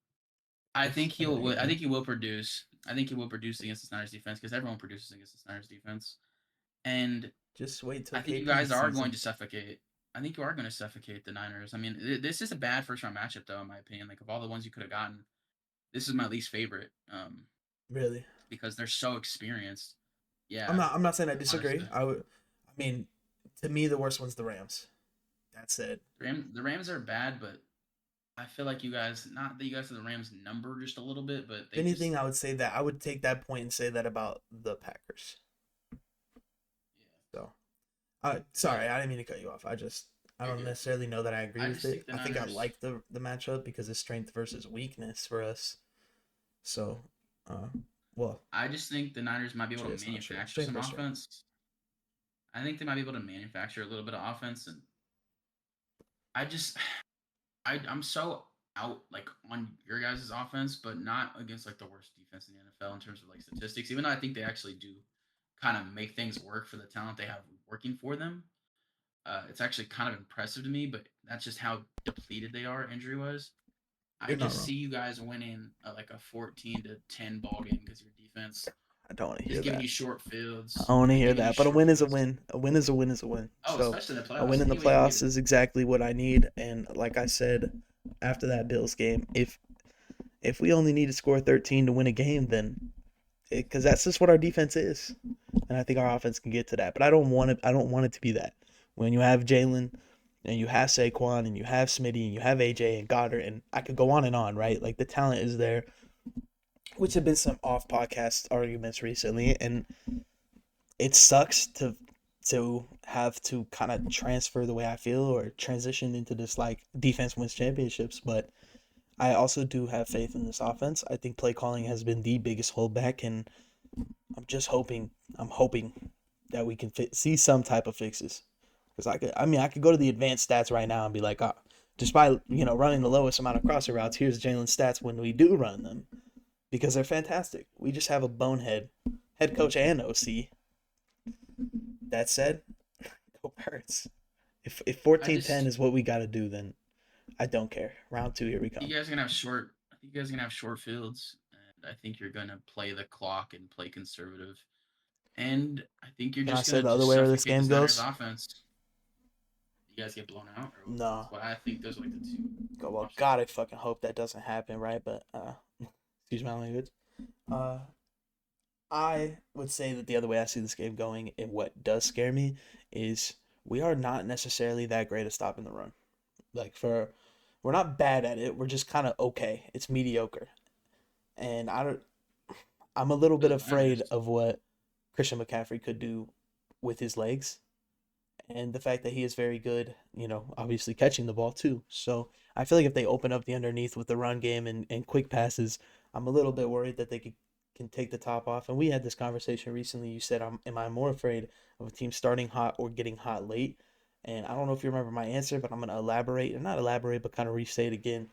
It's all right, I yeah. think he will produce. I think he will produce against the Niners defense because everyone produces against the Niners defense, and Just wait till I think you KP guys are sees going him. to suffocate. I think you are going to suffocate the Niners. I mean, this is a bad first round matchup, though, in my opinion. Like of all the ones you could have gotten, this is my least favorite Really, because they're so experienced. I'm Yeah, not. I'm not saying I disagree. honestly, I would. I mean, to me, the worst one's the Rams. That's it. The Rams are bad, but I feel like you guys, not that you guys are the Rams number just a little bit, but If they just anything, I would say that I would take that point and say that about the Packers. yeah. So, But sorry, I didn't mean to cut you off. I you're don't good. necessarily know that I agree I with just it. think the I think I Niners. like the matchup because it's strength versus weakness for us. So, uh, well, I just think the Niners might be able actually, to that's not true. manufacture Strength some versus strength. offense. I think they might be able to manufacture a little bit of offense, and I just I'm so out like on your guys' offense, but not against like the worst defense in the NFL in terms of like statistics. Even though I think they actually do kind of make things work for the talent they have working for them. It's actually kind of impressive to me, but that's just how depleted they are injury wise. I You're not just wrong. see you guys winning like a 14-10 ball game because your defense I don't want to just hear giving that. you short I fields. don't want to They're hear giving you that. But a short win is a fields. win. A win is a win is a win. Oh, So especially in the a playoffs. win in the Any way you can get playoffs it. is exactly what I need. And like I said after that Bills game, if we only need to score 13 to win a game, then because that's just what our defense is, and I think our offense can get to that. But I don't want it. I don't want it to be that. When you have Jalen, and you have Saquon, and you have Smitty, and you have AJ and Goddard, and I could go on and on, right? Like the talent is there, which have been some off podcast arguments recently, and it sucks to have to kind of transfer the way I feel or transition into this like defense wins championships, but I also do have faith in this offense. I think play calling has been the biggest holdback, and I'm just hoping. I'm hoping that we can see some type of fixes. Because I could go to the advanced stats right now and be like, just by running the lowest amount of crosser routes, here's Jalen's stats when we do run them, because they're fantastic. We just have a bonehead head coach and OC. That said, go Birds. If I 14-10 just is what we got to do, then I don't care. Round two, here we come. you guys are gonna have short. I think you guys are gonna have short fields, and I think you're gonna play the clock and play conservative. And I think you're Can I just say gonna the other just way where this suffocate game this Niners goes? offense. You guys get blown out, or No. what I think those are like the two Well, options. God, I fucking hope that doesn't happen, right? But excuse my language. Uh, I would say that the other way I see this game going, and what does scare me, is we are not necessarily that great at stopping the run. Like we're not bad at it. We're just kind of okay. It's mediocre, and I'm a little For bit the afraid Niners, of what Christian McCaffrey could do with his legs, and the fact that he is very good. Obviously catching the ball too. So I feel like if they open up the underneath with the run game and quick passes, I'm a little bit worried that they can take the top off. And we had this conversation recently. You said, am I more afraid of a team starting hot or getting hot late? And I don't know if you remember my answer, but I'm going to elaborate, and not elaborate, but kind of restate again.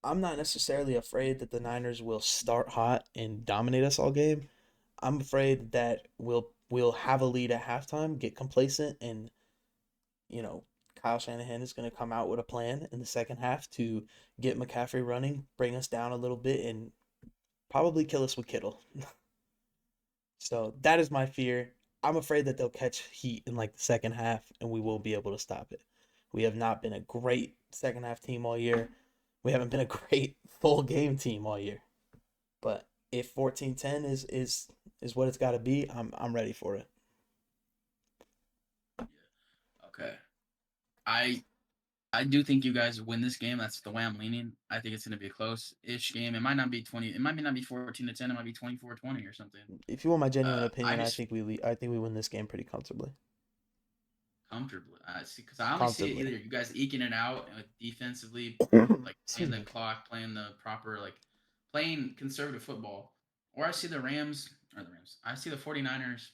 I'm not necessarily afraid that the Niners will start hot and dominate us all game. I'm afraid that we'll have a lead at halftime, get complacent, and you know Kyle Shanahan is going to come out with a plan in the second half to get McCaffrey running, bring us down a little bit, and probably kill us with Kittle. So that is my fear. I'm afraid that they'll catch heat in like the second half, and we won't be able to stop it. We have not been a great second half team all year. We haven't been a great full game team all year. But if 14-10 is what it's got to be, I'm ready for it. yeah. Okay. I I do think you guys win this game. That's the way I'm leaning. I think it's gonna be a close-ish game. It might not be 20. It might not be 14-10. It might be 24-20 or something. If you want my genuine I opinion, just I think we win this game pretty comfortably. comfortably. I see because I only see it Comfortably. either you guys eking it out defensively, like playing Excuse the me. clock, playing the proper like playing conservative football, or I see the Rams or the Rams. I see the 49ers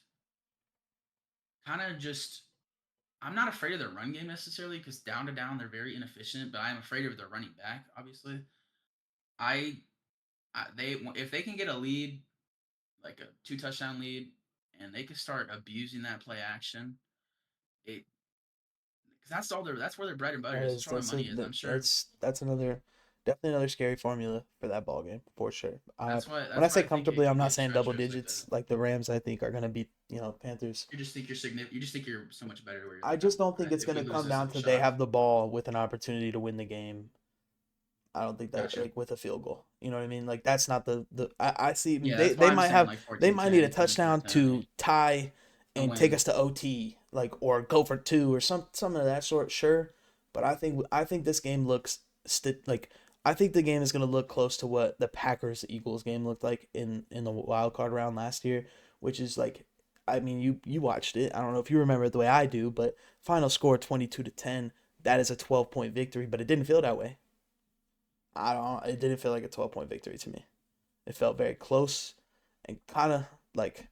kind of just. I'm not afraid of their run game necessarily because down to down they're very inefficient, but I am afraid of their running back. Obviously, I, they if they can get a lead, like a 2 touchdown lead, and they can start abusing that play action, it because that's where their bread and butter That is. is That's where my money is. I'm sure that's another definitely another scary formula for that ball game for sure. When I that's why say I think it comfortably, I'm could not get saying double treacherous like that. digits like the Rams. I think are going to beat Panthers. You just think you're significant. You just think you're so much better where you're I like, just don't think right? it's If going we to lose, come this down is a to they shock. have the ball with an opportunity to win the game. I don't think that Gotcha. like with a field goal. You know what I mean? Like that's not the I see Yeah, they that's why they I'm might saying have like they 14 might need a 10, 24 touchdown 10, to tie and and take win. us to OT, like or go for two or something of that sort. Sure, but I think this game looks like I think the game is going to look close to what the Packers Eagles game looked like in the wild card round last year, which is like I mean you watched it. I don't know if you remember it the way I do, but final score 22-10. That is a 12-point victory, but it didn't feel that way. I don't. It didn't feel like a 12-point victory to me. It felt very close, and kind of like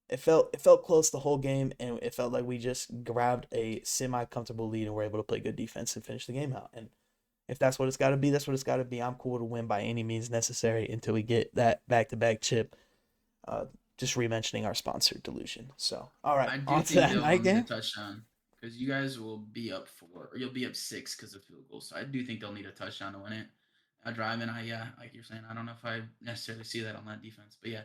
it felt close the whole game, and it felt like we just grabbed a semi comfortable lead and were able to play good defense and finish the game out. And if that's what it's got to be, that's what it's got to be. I'm cool to win by any means necessary until we get that back to back chip. Uh, just re-mentioning our sponsor Delusion. So, all right, I do on to think that they'll night need a game. touchdown because you guys will be up 4 or you'll be up 6 because of field goals. So I do think they'll need a touchdown to win it. A drive in, yeah, like you're saying, I don't know if I necessarily see that on that defense, but yeah,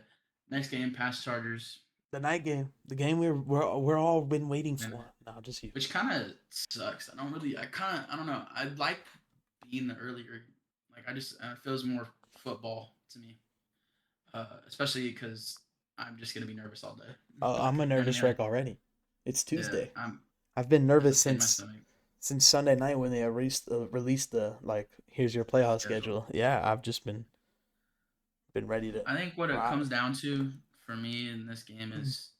next game, pass Chargers, The night game, the game we're all been waiting and for. No, just you. which kind of sucks. I don't know. I like being the earlier, like I just it feels more football to me, especially because I'm just gonna be nervous all day. I'm a I mean, nervous wreck already. It's yeah, Tuesday. I'm. I've been There's a nervous pit in my stomach. since Sunday night when they released the like here's your playoff Schedule. schedule. Yeah, I've just been ready to I think what it ride. comes down to for me in this game is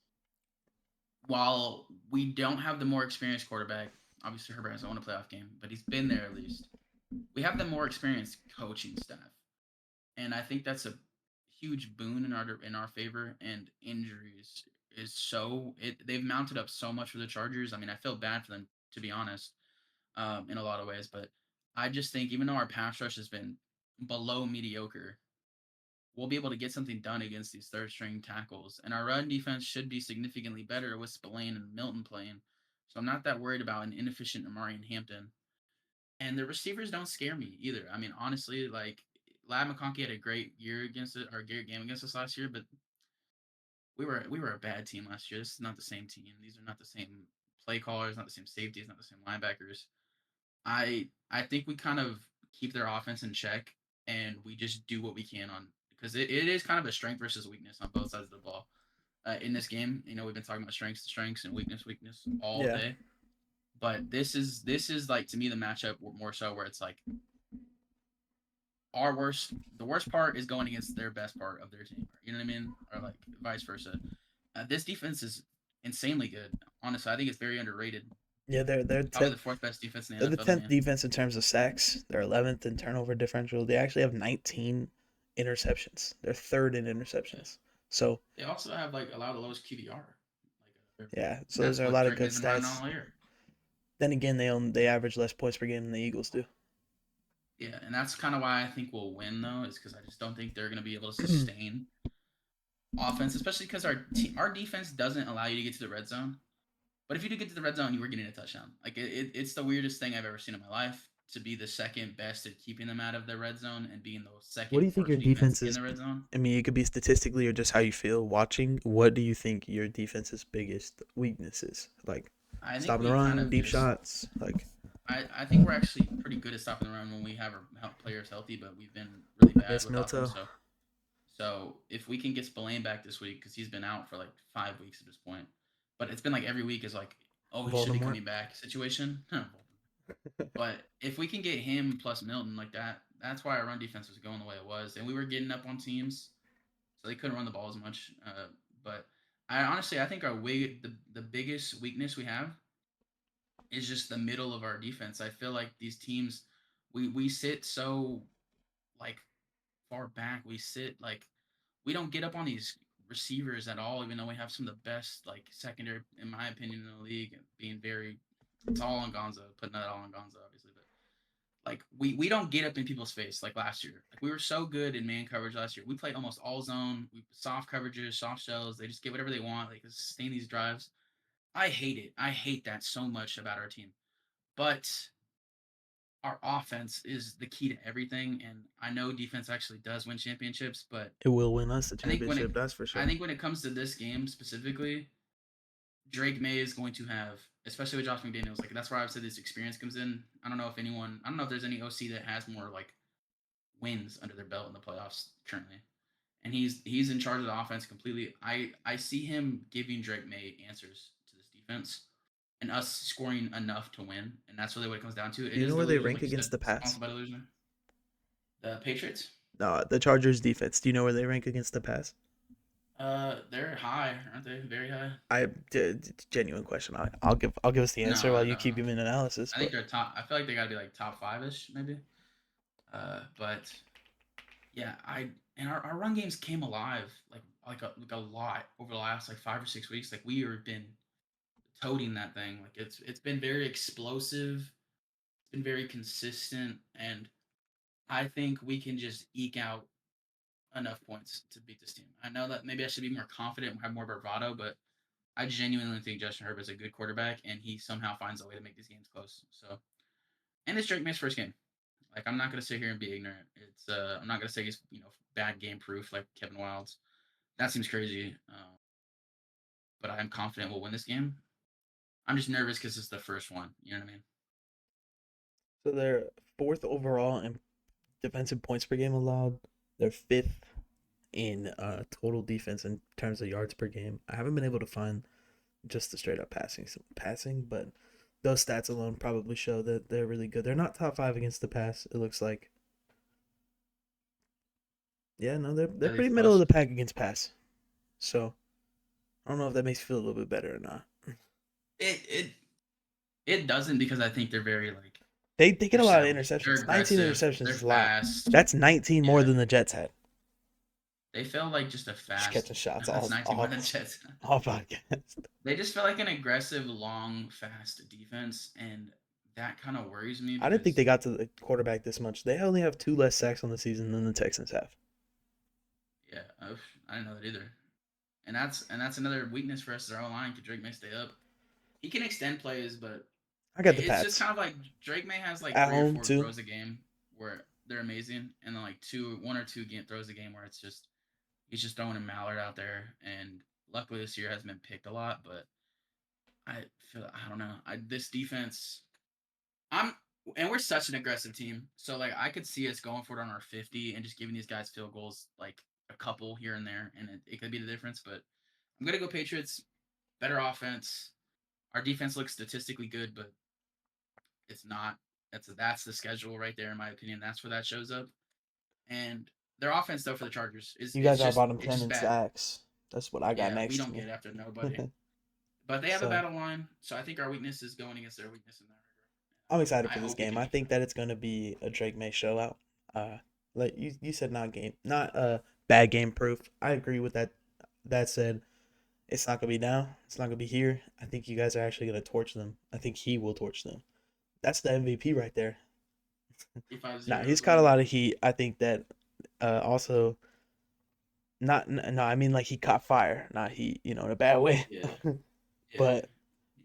while we don't have the more experienced quarterback, obviously Herbert hasn't won a playoff game, but he's been there at least. We have the more experienced coaching staff, and I think that's a huge boon in our favor. And injuries is they've mounted up so much for the Chargers. I mean, I feel bad for them to be honest, in a lot of ways, but I just think even though our pass rush has been below mediocre, we'll be able to get something done against these third string tackles. And our run defense should be significantly better with Spillane and Milton playing. So I'm not that worried about an inefficient Amari and Hampton. And the receivers don't scare me either. I mean, honestly, like Lad McConkey had a great year against it, or great game against us last year, but we were a bad team last year. This is not the same team. These are not the same play callers, not the same safeties, not the same linebackers. I think we kind of keep their offense in check and we just do what we can on because it is kind of a strength versus weakness on both sides of the ball. In this game, we've been talking about strengths to strengths and weakness all Yeah, day. But this is like to me the matchup more so where it's like the worst part is going against their best part of their team. You know what I mean? Or like vice versa. This defense is insanely good. Honestly, I think it's very underrated. yeah, they're Probably the tenth. fourth best defense in the They're the NFL to 10th me. defense in terms of sacks. They're 11th in turnover differential. They actually have 19 interceptions. They're third in Yeah. interceptions. So They also have like allowed the lowest QBR. yeah, so those That's are a what lot of Drake good May's been riding stats. on all year. Then again, they average less points per game than the Eagles do. Yeah, and that's kind of why I think we'll win though, is because I just don't think they're going to be able to sustain offense, especially because our defense doesn't allow you to get to the red zone. But if you do get to the red zone, you were getting a touchdown. Like it's the weirdest thing I've ever seen in my life to be the second best at keeping them out of the red zone and being the What do second you think your worst defense defense in is? the red zone. I mean, it could be statistically or just how you feel watching. What do you think your defense's biggest weakness is? Like I think stopping the we kind run, of deep just shots. Like I think we're actually pretty good at stopping the run when we have our players healthy, but we've been really bad against without them. Milto, So if we can get Spillane back this week, because he's been out for like 5 weeks at this point, but it's been like every week is like, oh, he should be Voldemort. coming back situation. But if we can get him plus Milton like that, that's why our run defense was going the way it was, and we were getting up on teams, so they couldn't run the ball as much. But I think the biggest weakness we have is just the middle of our defense. I feel like these teams, we sit so like far back. we don't get up on these receivers at all, even though we have some of the best like secondary, in my opinion, in the league. Being very, it's all on Gonzo, putting that all on Gonzo, obviously, but like we don't get up in people's face like last year. Like we were so good in man coverage last year. We played almost all zone, we soft coverages, soft shells. They just get whatever they want. They can sustain these drives. I hate it. I hate that so much about our team. But our offense is the key to everything. And I know defense actually does win championships, but It will win us the I think when it championship, that's for I sure. think when it comes to this game specifically, Drake May is going to have, especially with Josh McDaniels, like that's where I've said this experience comes in. I don't know if there's any OC that has more like wins under their belt in the playoffs currently. And he's in charge of the offense completely. I see him giving Drake May answers to this defense and us scoring enough to win. And that's really what it comes down to. Do It you is know where they delusion, rank like you said. against the It's pass? also by delusion. The Patriots, No, the Chargers defense. Do you know where they rank against the pass? they're high, aren't they? Very high. Genuine question. I'll give us the No, answer while I you don't keep know. giving analysis. I think But they're top. I feel like they got to be like top five ish, maybe. But yeah, our run games came alive like a lot over the last like 5 or 6 weeks. Like we have been toting that thing. Like it's been very explosive. It's been very consistent, and I think we can just eke out enough points to beat this team. I know that maybe I should be more confident and have more bravado, but I genuinely think Justin Herbert's a good quarterback, and he somehow finds a way to make these games close. So, and it's Drake May's first game. Like I'm not gonna sit here and be ignorant. I'm not gonna say he's bad game proof like Kevin Wilds. That seems crazy. But I'm confident we'll win this game. I'm just nervous because it's the first one. You know what I mean? so they're fourth overall in defensive points per game allowed. They're fifth in total defense in terms of yards per game. I haven't been able to find just the straight up passing, but those stats alone probably show that they're really good. They're not top five against the pass. It looks like. Yeah, no, they're Really pretty middle of close. the pack against pass. So I don't know if that makes you feel a little bit better or not. It it it doesn't because I think they're very like They get they're a lot of savvy. They're interceptions. 19 aggressive. interceptions They're is a lot. fast. That's 19 more Yeah, than the Jets had. they feel like just a Just fast. catching shots That's all 19 more all than Jets. all podcast. They just feel like an aggressive, long, fast defense, and that kind of worries me I didn't think because they got to the quarterback this much. They only have 2 less sacks on the season than the Texans have. yeah, I didn't know that either. And that's another weakness for us is our O line. Could Drake May stay up? He can extend plays, but I got the it's just Pats kind of like Drake May has like at three or home four too. throws a game where they're amazing, and then like one or two throws a game where it's just he's just throwing a mallard out there. And luckily this year hasn't been picked a lot, but I don't know. This defense, I'm and we're such an aggressive team, so like I could see us going for it on our 50 and just giving these guys field goals like a couple here and there, and it could be the difference. But I'm gonna go Patriots. Better offense. Our defense looks statistically good, but it's not. That's the schedule right there, in my opinion. That's where that shows up. And their offense, though, for the Chargers is You it's guys are just bottom it's 10 just in bad. sacks. That's what I got Yeah, we next to don't me. get after nobody. But they have a So battle line, so I think our weakness is going against their weakness in that I'm regard. excited I for this hope we game. can I beat think them. that it's gonna be a Drake May showout. Like you said, not bad game proof. I agree with that. That said, it's not gonna be now. It's not gonna be here. I think you guys are actually gonna torch them. I think he will torch them. That's the MVP right there. Five Nah, zero he's is what caught you a mean? lot of heat. I think that also not no, I mean like he caught fire, not heat, in a bad way. Yeah, yeah. But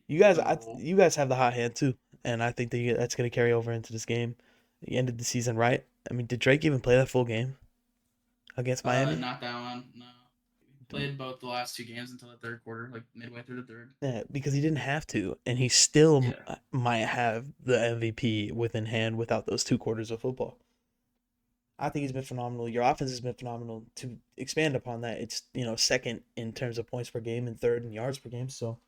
you guys, Played a role. you guys have the hot hand too, and I think that's gonna carry over into this game. You ended the season right. I mean, did Drake even play that full game against Miami? Not that one. No, he played both the last two games until the third quarter, like midway through the third. Yeah, because he didn't have to, and he still Yeah, might have the MVP within hand without those 2 quarters of football. I think he's been phenomenal. Your offense has been phenomenal. To expand upon that, it's second in terms of points per game and third in yards per game. So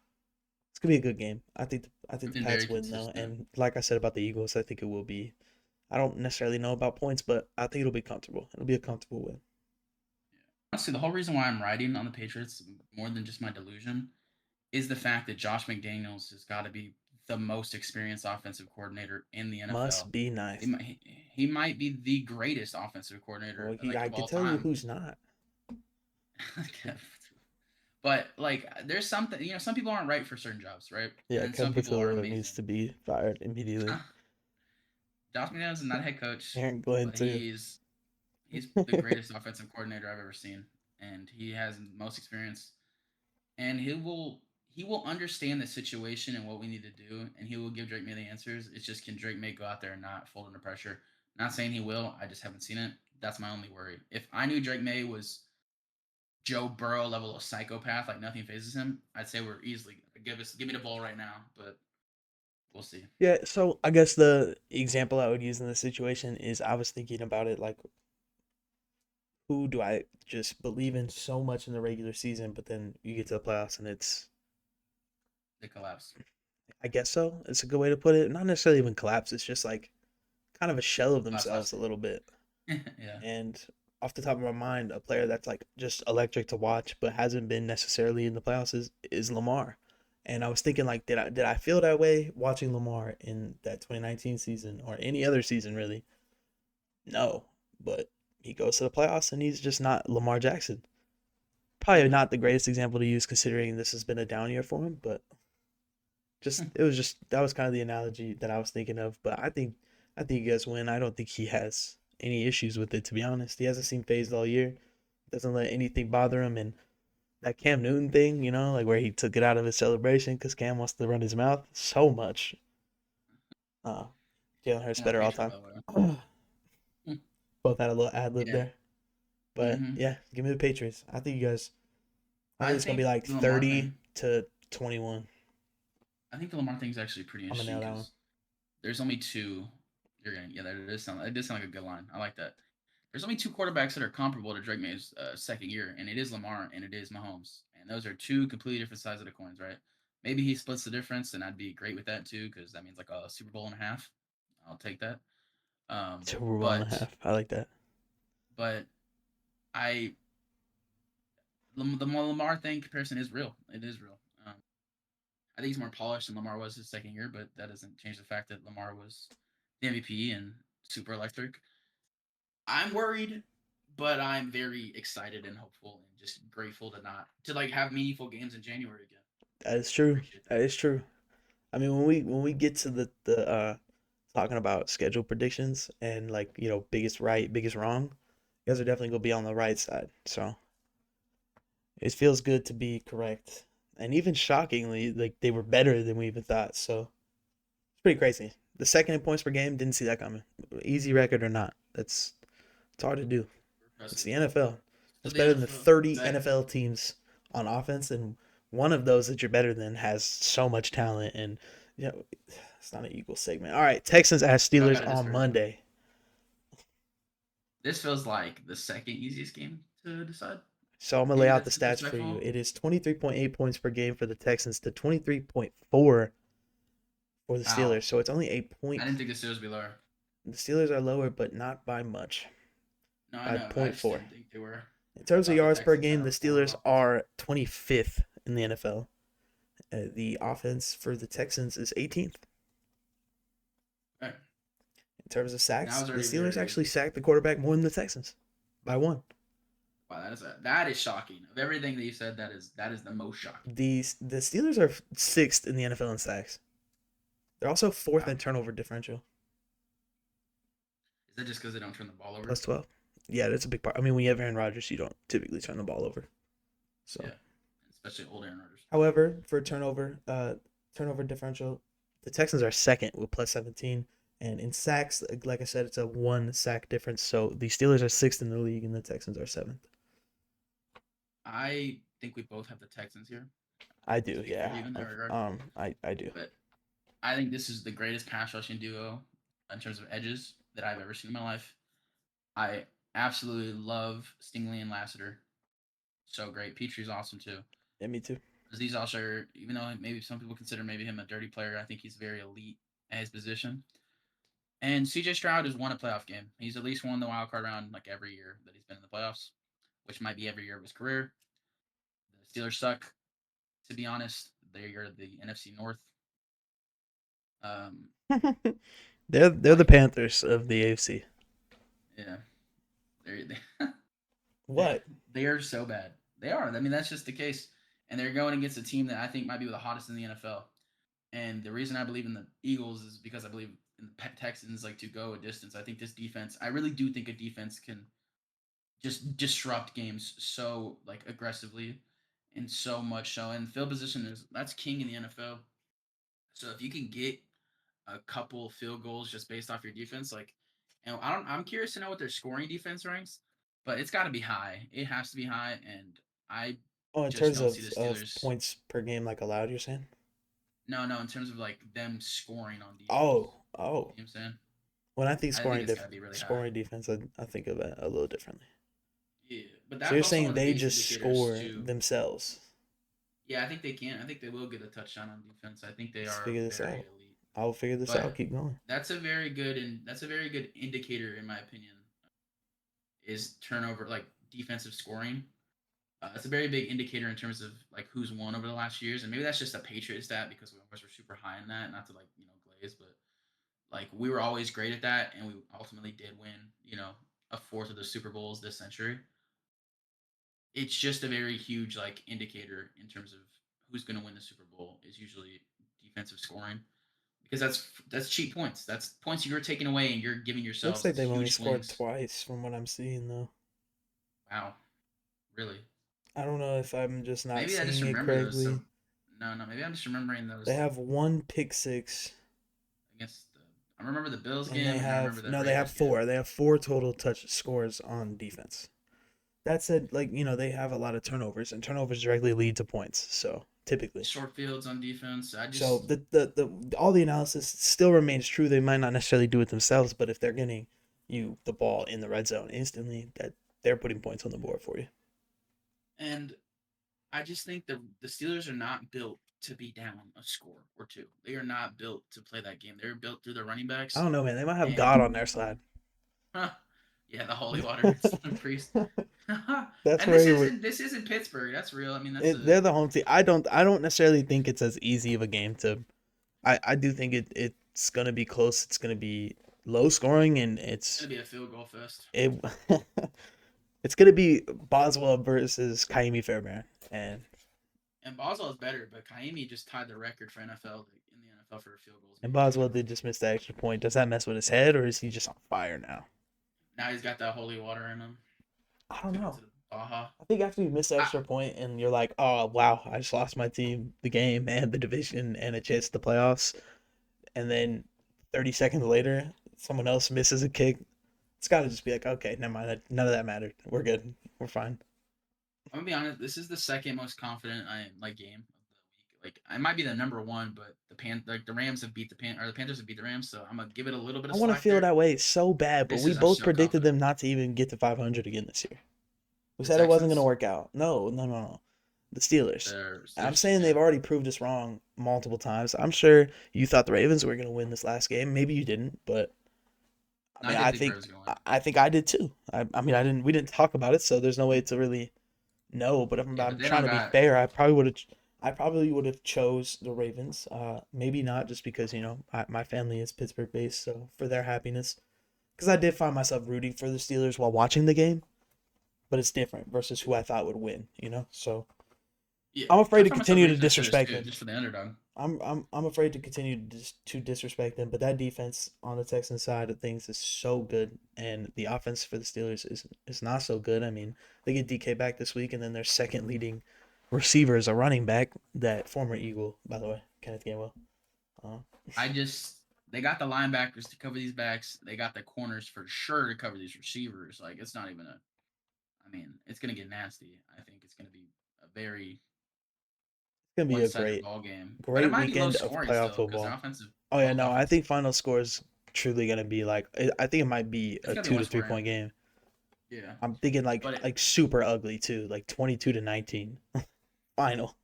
it's gonna be a good game. I think we've the been very Pats win though, consistent. and like I said about the Eagles, I think it will be. I don't necessarily know about points, but I think it'll be comfortable. It'll be a comfortable win. Honestly, the whole reason why I'm riding on the Patriots more than just my delusion is the fact that Josh McDaniels has got to be the most experienced offensive coordinator in the Must NFL. be nice. He might be the greatest offensive coordinator Well, like I of can all tell you time. who's not. But like, there's something, some people aren't right for certain jobs, right? And Yeah, then some Kevin people are Pattillo needs amazing. to be fired immediately. Josh McDaniels is not a head coach, Aaron Glenn but too. he's the greatest offensive coordinator I've ever seen, and he has the most experience. And he will understand the situation and what we need to do, and he will give Drake May the answers. It's just, can Drake May go out there and not fold under pressure? Not saying he will. I just haven't seen it. That's my only worry. If I knew Drake May was Joe Burrow level of psychopath, like nothing phases him, I'd say we're easily, give me the ball right now. But we'll see. Yeah, so I guess the example I would use in this situation is I was thinking about it like, who do I just believe in so much in the regular season, but then you get to the playoffs and it's, The collapse. I guess so. It's a good way to put it. Not necessarily even collapse. It's just like kind of a shell of Collapse themselves last a year. little bit. Yeah. And off the top of my mind, a player that's like just electric to watch, but hasn't been necessarily in the playoffs is Lamar. And I was thinking like, did I feel that way watching Lamar in that 2019 season or any other season really? No, but he goes to the playoffs and he's just not Lamar Jackson. Probably Yeah. not the greatest example to use considering this has been a down year for him, but just it was just that was kind of the analogy that I was thinking of. But I think you guys win. I don't think he has any issues with it, to be honest. He hasn't seemed phased all year. Doesn't let anything bother him, and that Cam Newton thing, like where he took it out of his celebration because Cam wants to run his mouth so much. Uh, Jalen Hurts More better all Patriot, time. by the way. Both had a little ad lib Yeah. there, but hmm yeah, give me the Patriots. I think you guys. I think I it's gonna be think like the Lamar 30 thing. to 21. I think the Lamar thing is actually pretty I'm gonna interesting nail that one. because there's only two. You're gonna, yeah, that does sound like a good line. I like that. There's only two quarterbacks that are comparable to Drake May's second year, and it is Lamar and it is Mahomes, and those are two completely different sides of the coins, right? Maybe he splits the difference, and I'd be great with that too, because that means like a Super Bowl and a half. I'll take that. Um, Super Bowl and a but half. I like that. but I the Lamar thing comparison is real. It is real. I think he's more polished than Lamar was his second year, but that doesn't change the fact that Lamar was the MVP and super electric. I'm worried, but I'm very excited and hopeful and just grateful to like have meaningful games in January again. That is I true. appreciate That that. is true. I mean, when we get to the talking about schedule predictions and like biggest right, biggest wrong, you guys are definitely gonna be on the right side. So it feels good to be correct, and even shockingly, like they were better than we even thought. So it's pretty crazy. The second in points per game, didn't see that coming. Easy record or not, it's hard to do. It's Impressive. the NFL. To It's the better than NFL, 30 exactly. NFL teams on offense, and one of those that you're better than has so much talent. And it's not an equal segment. All right, Texans at We all Steelers got to on disparage them. Monday. This feels like the second easiest game to decide. So I'm gonna lay Maybe out the that's stats for you. disrespectful. It is 23.8 points per game for the Texans to 23.4 for the Wow. Steelers. So it's only a I point. didn't think the Steelers would be lower. The Steelers are lower, but not by much, No, I by know. I point just 4. didn't think they were. In I terms of thought the yards per Texans game, had the a horrible Steelers offense. are 25th in the NFL. The offense for the Texans is 18th. All right. In terms of And that sacks, was the already Steelers very. actually sacked the quarterback more than the Texans by one. Wow, that is shocking. Of everything that you said, that is the most shocking. The Steelers are sixth in the NFL in sacks. They're also fourth Wow. in turnover differential, Is that just because they don't turn the ball over? plus 12. Yeah, that's a big part. I mean, when you have Aaron Rodgers, you don't typically turn the ball over. So, Yeah, especially old Aaron Rodgers. however, for turnover differential, the Texans are second with plus 17. And in sacks, like I said, it's a one sack difference. So the Steelers are sixth in the league, and the Texans are seventh. I think we both have the Texans here. I To do, be fair to yeah. you in that regard, I do. but I think this is the greatest pass rushing duo in terms of edges that I've ever seen in my life. I absolutely love Stingley and Lassiter. So great. Petrie's awesome too. Yeah, me too. These also are, even though maybe some people consider maybe him a dirty player, I think he's very elite at his position. And CJ Stroud has won a playoff game. He's at least won the wild card round like every year that he's been in the playoffs, which might be every year of his career. The Steelers suck, to be honest. They are the NFC North. Um, they're the like, Panthers of the AFC. yeah, they're, What? they are so bad. They are. I mean, that's just the case. And they're going against a team that I think might be the hottest in the NFL. And the reason I believe in the Eagles is because I believe in the Texans like to go a distance. I think this defense, I really do think a defense can just disrupt games so like aggressively and so much so. And field position is that's king in the NFL. So if you can get a couple field goals just based off your defense, like, and I'm curious to know what their scoring defense ranks, but it's got to be high. It has to be high, and I Oh, in just terms don't see the of Steelers. points per game, like allowed, you're saying? No, in terms of like them scoring on defense. Oh. You know what I'm saying? When I think I think it's got to be really high. scoring defense, I think of it a little differently. Yeah, but So that's you're also one saying of the they biggest just indicators score too. themselves? Yeah, I think they can. I think they will get a touchdown on defense. I think they Let's are figure this very out. elite. I'll figure this But out. Keep going. that's a very good indicator in my opinion is turnover like defensive scoring. It's a very big indicator in terms of like who's won over the last years, and maybe that's just a Patriot stat because we always were super high in that. Not to like glaze, but like we were always great at that, and we ultimately did win. A fourth of the Super Bowls this century. It's just a very huge like indicator in terms of who's going to win the Super Bowl is usually defensive scoring because that's cheap points. That's points you're taking away and you're giving Looks yourselves like these they've only huge scored swings. twice from what I'm seeing, though. Wow, really? I don't know if I'm just not Maybe I just seeing it remember those. So correctly. no. Maybe I'm just remembering They those have one pick six, against the. I remember the Bills and they game and I remember have the no, they have Raiders game. four. They have four total touch scores on defense. That said, like they have a lot of turnovers, and turnovers directly lead to points. So typically, Short fields on defense. I so just the all the analysis still remains true. They might not necessarily do it themselves, but if they're getting you the ball in the red zone instantly, that they're putting points on the board for you. and I just think the Steelers are not built to be down a score or two. They are not built to play that game. They're built through the running I backs don't know, man. They might have and God on their side. huh, yeah, the holy water priest. That's And where this he would. isn't this isn't Pittsburgh. That's real. I mean, that's It, a they're the home team. I don't necessarily think it's as easy of a game to. I do think it's gonna be close. It's gonna be low scoring, and it's gonna be a field goal fest. it it's gonna be Boswell versus Kaimi Fairbairn, And Boswell is better, but Kaimi just tied the record for NFL in the NFL for field goals and made in Boswell one did game. just miss the extra point. Does that mess with his head, or is he just on fire now? Now he's got that holy water in him. I don't Took it know. to the Baja. I think after you miss the I, extra point and you're like, oh wow, I just lost my team, the game, and the division, and a chance at the playoffs, and then 30 seconds later, someone else misses a kick. It's got to just be like, okay, never mind. None of that mattered. We're good. We're fine. I'm gonna be honest. This is the second most confident I am like game of the week. Like I might be the number one, but the Rams have beat the Panthers have beat the Rams, so I'm gonna give it a little bit I of want to slack feel there. that way so bad, but This we is I'm both so predicted confident. them not to even get to 500 again this year. We The said it wasn't going to Texans, work out. No, no, no, no. The Steelers. I'm there's saying yeah. they've already proved us wrong multiple times. I'm sure you thought the Ravens were going to win this last game. Maybe you didn't, but I No, mean, I did think the Ravens were gonna win. I think I did too. I mean, I didn't. We didn't talk about it, so there's no way to really know. But if Yeah, but I'm they trying don't to be got. fair, I probably would have chose the Ravens. Maybe not just because my family is Pittsburgh based, so for their happiness. Because I did find myself rooting for the Steelers while watching the game, but it's different versus who I thought would win. So Yeah, I'm afraid I to found myself continue to rooting for the Steelers disrespect too, them. just for the underdog. I'm afraid to continue to disrespect them, but that defense on the Texans side of things is so good, and the offense for the Steelers is not so good. I mean, they get DK back this week, and then their second leading receiver is a running back, that former Eagle, by the way, Kenneth Gainwell. Uh, I just they got the linebackers to cover these backs. They got the corners for sure to cover these receivers. Like it's not even a. I mean, it's gonna get nasty. I think it's gonna be a very it's gonna be a one-sided great ball game, but it great might be low weekend of scoring playoff still because their football. offensive, Oh yeah, both no, I offenses. think final score is truly gonna be like I think it might be It's a gonna be two one to three score. point game. Yeah, I'm thinking but like super ugly too, like 22-19 final.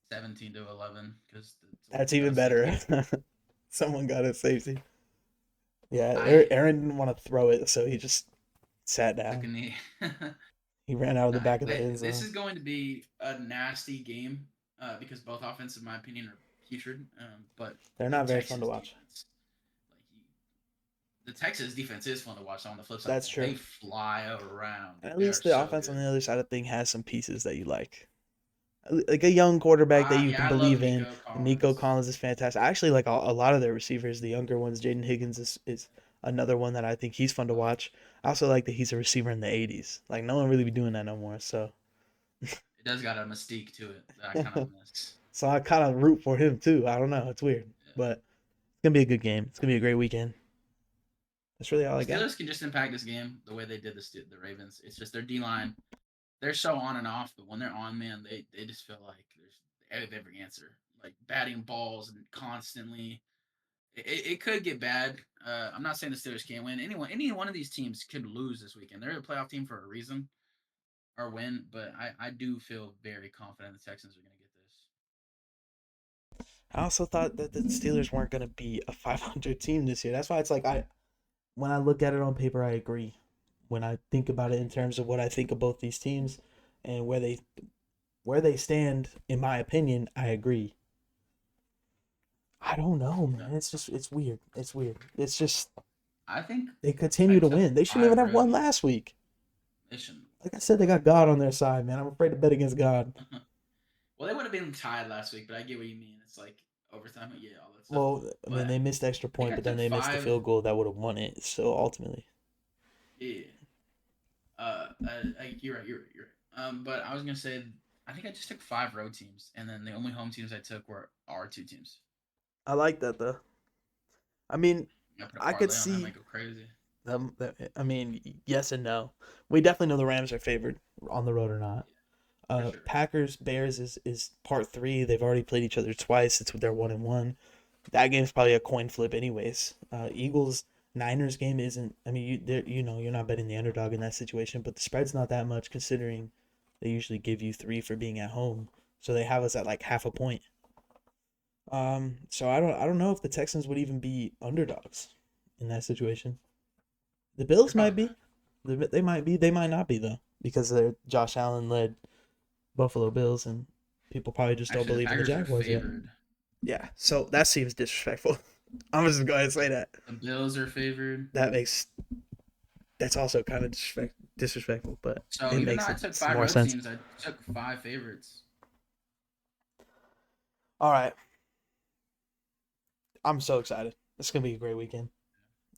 17-11 because That's someone got even a better. safety. Someone got a safety. Yeah, I Aaron didn't want to throw it, so he just sat took a down. knee. He ran out of the Nah, back of the end this zone. is going to be a nasty game because both offenses, in my opinion, are putrid. But They're the not very fun to Texans watch. defense, like the Texas defense is fun to watch. On the flip side, That's man, true. they fly around, dude. At They least are the so offense on good. the other side of thing has some pieces that you like. Like a young quarterback that you Yeah, can I love believe in. Nico Nico Collins. Collins is fantastic. I actually like a lot of their receivers, the younger ones. Jaden Higgins is another one that I think he's fun to Love, watch. I also like that he's a receiver in the 80s. Like no one really be doing that no more. So it does got a mystique to it that I kind of miss. so I kind of root for him too. I don't know. It's weird, Yeah. but it's gonna be a good game. It's gonna be a great weekend. That's really all I The got. Steelers can just impact this game the way they did the Ravens. It's just their D line. They're so on and off, but when they're on, man, they just feel like they have every answer. Like batting balls and constantly. It could get bad. I'm not saying the Steelers can't win. Any one of these teams could lose this weekend. They're a playoff team for a reason or win, but I do feel very confident the Texans are going to get this. I also thought that the Steelers weren't gonna be a 500 team this year. That's why it's like I when I look at it on paper, I agree. When I think about it in terms of what I think of both these teams and where they stand, in my opinion, I agree. I don't know, Yeah. man. It's weird. It's weird. It's just I think they I continue to took win. They shouldn't even 5 have road. won last week. They shouldn't. Like I said, they got God on their side, man. I'm afraid to bet against God. Well, they would have been tied last week, but I get what you mean. It's like overtime, yeah, all that stuff. Well, I mean, But they missed the extra I think point, I but then took they missed the 5. field goal that would have won it. So ultimately, Yeah. You're right. You're right. But I was gonna say, I think I just took 5 road teams, and then the only home teams I took were our 2 teams. I like that though. I mean, I put a I could parlay on that, see might go crazy. them. I mean, yes and no. We definitely know the Rams are favored on the road or not. Yeah, for sure. Packers Bears is part three. They've already played each other twice. It's their 1-1. That game's probably a coin flip, anyways. Eagles Niners game isn't. I mean, you're not betting the underdog in that situation, but the spread's not that much considering they usually give you 3 for being at home. So they have us at like half a point. So I don't know if the Texans would even be underdogs in that situation. The They're Bills might probably be. not. They might be. They might not be though because they're Josh Allen led Buffalo Bills, and people probably just don't Actually, the believe in the Packers are Jaguars yet. favored. Yeah, so that seems disrespectful. I'm just going to say that. The Bills are favored. That makes that's also kind of disrespectful, but So it even though makes I it took some 5 more road sense. teams, I took 5 favorites. All right, I'm so excited. It's gonna be a great weekend.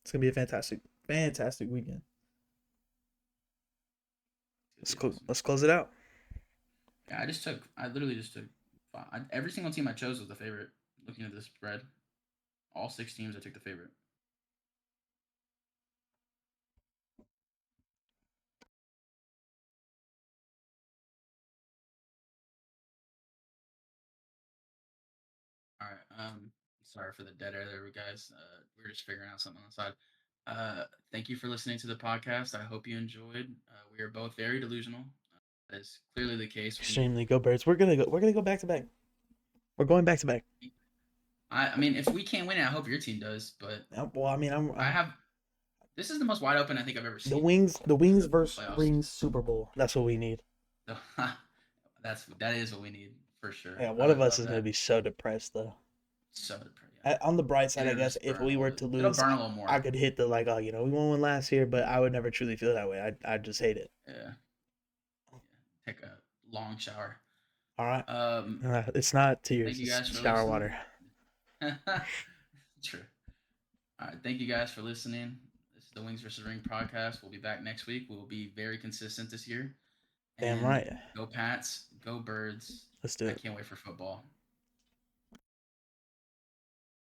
It's gonna be a fantastic weekend. It's Let's gonna be awesome. let's close it out. Yeah, I literally just took 5. Every single team I chose was the favorite. Looking at this spread, all 6 teams I took the favorite. All right. Sorry for the dead air there, guys. We are just figuring out something on the side. Thank you for listening to the podcast. I hope you enjoyed. We are both very delusional. That is clearly the case. Extremely go Birds. We're gonna go back to back. We're going back to back. I mean, if we can't win it, I hope your team does. But Well, I mean, I have. This is the most wide open I think I've ever the seen wings the in wings the versus playoffs. rings Super Bowl. That's what we need. So, that is what we need for sure. Yeah, I one of would us love is gonna that. be so depressed though. So On the bright yeah, side, I it'll guess just if burn we a were little. to It'll lose, burn a little I more. could hit the like, oh, we won one last year, but I would never truly feel that way. I just hate it. Yeah. Take a long shower. All right, Um, it's not tears, Thank you it's guys for shower listening. water. True. All right. Thank you guys for listening. This is the Wings versus Ring podcast. We'll be back next week. We'll be very consistent this year. Damn And right. go Pats, go Birds. Let's do I it. can't wait for football.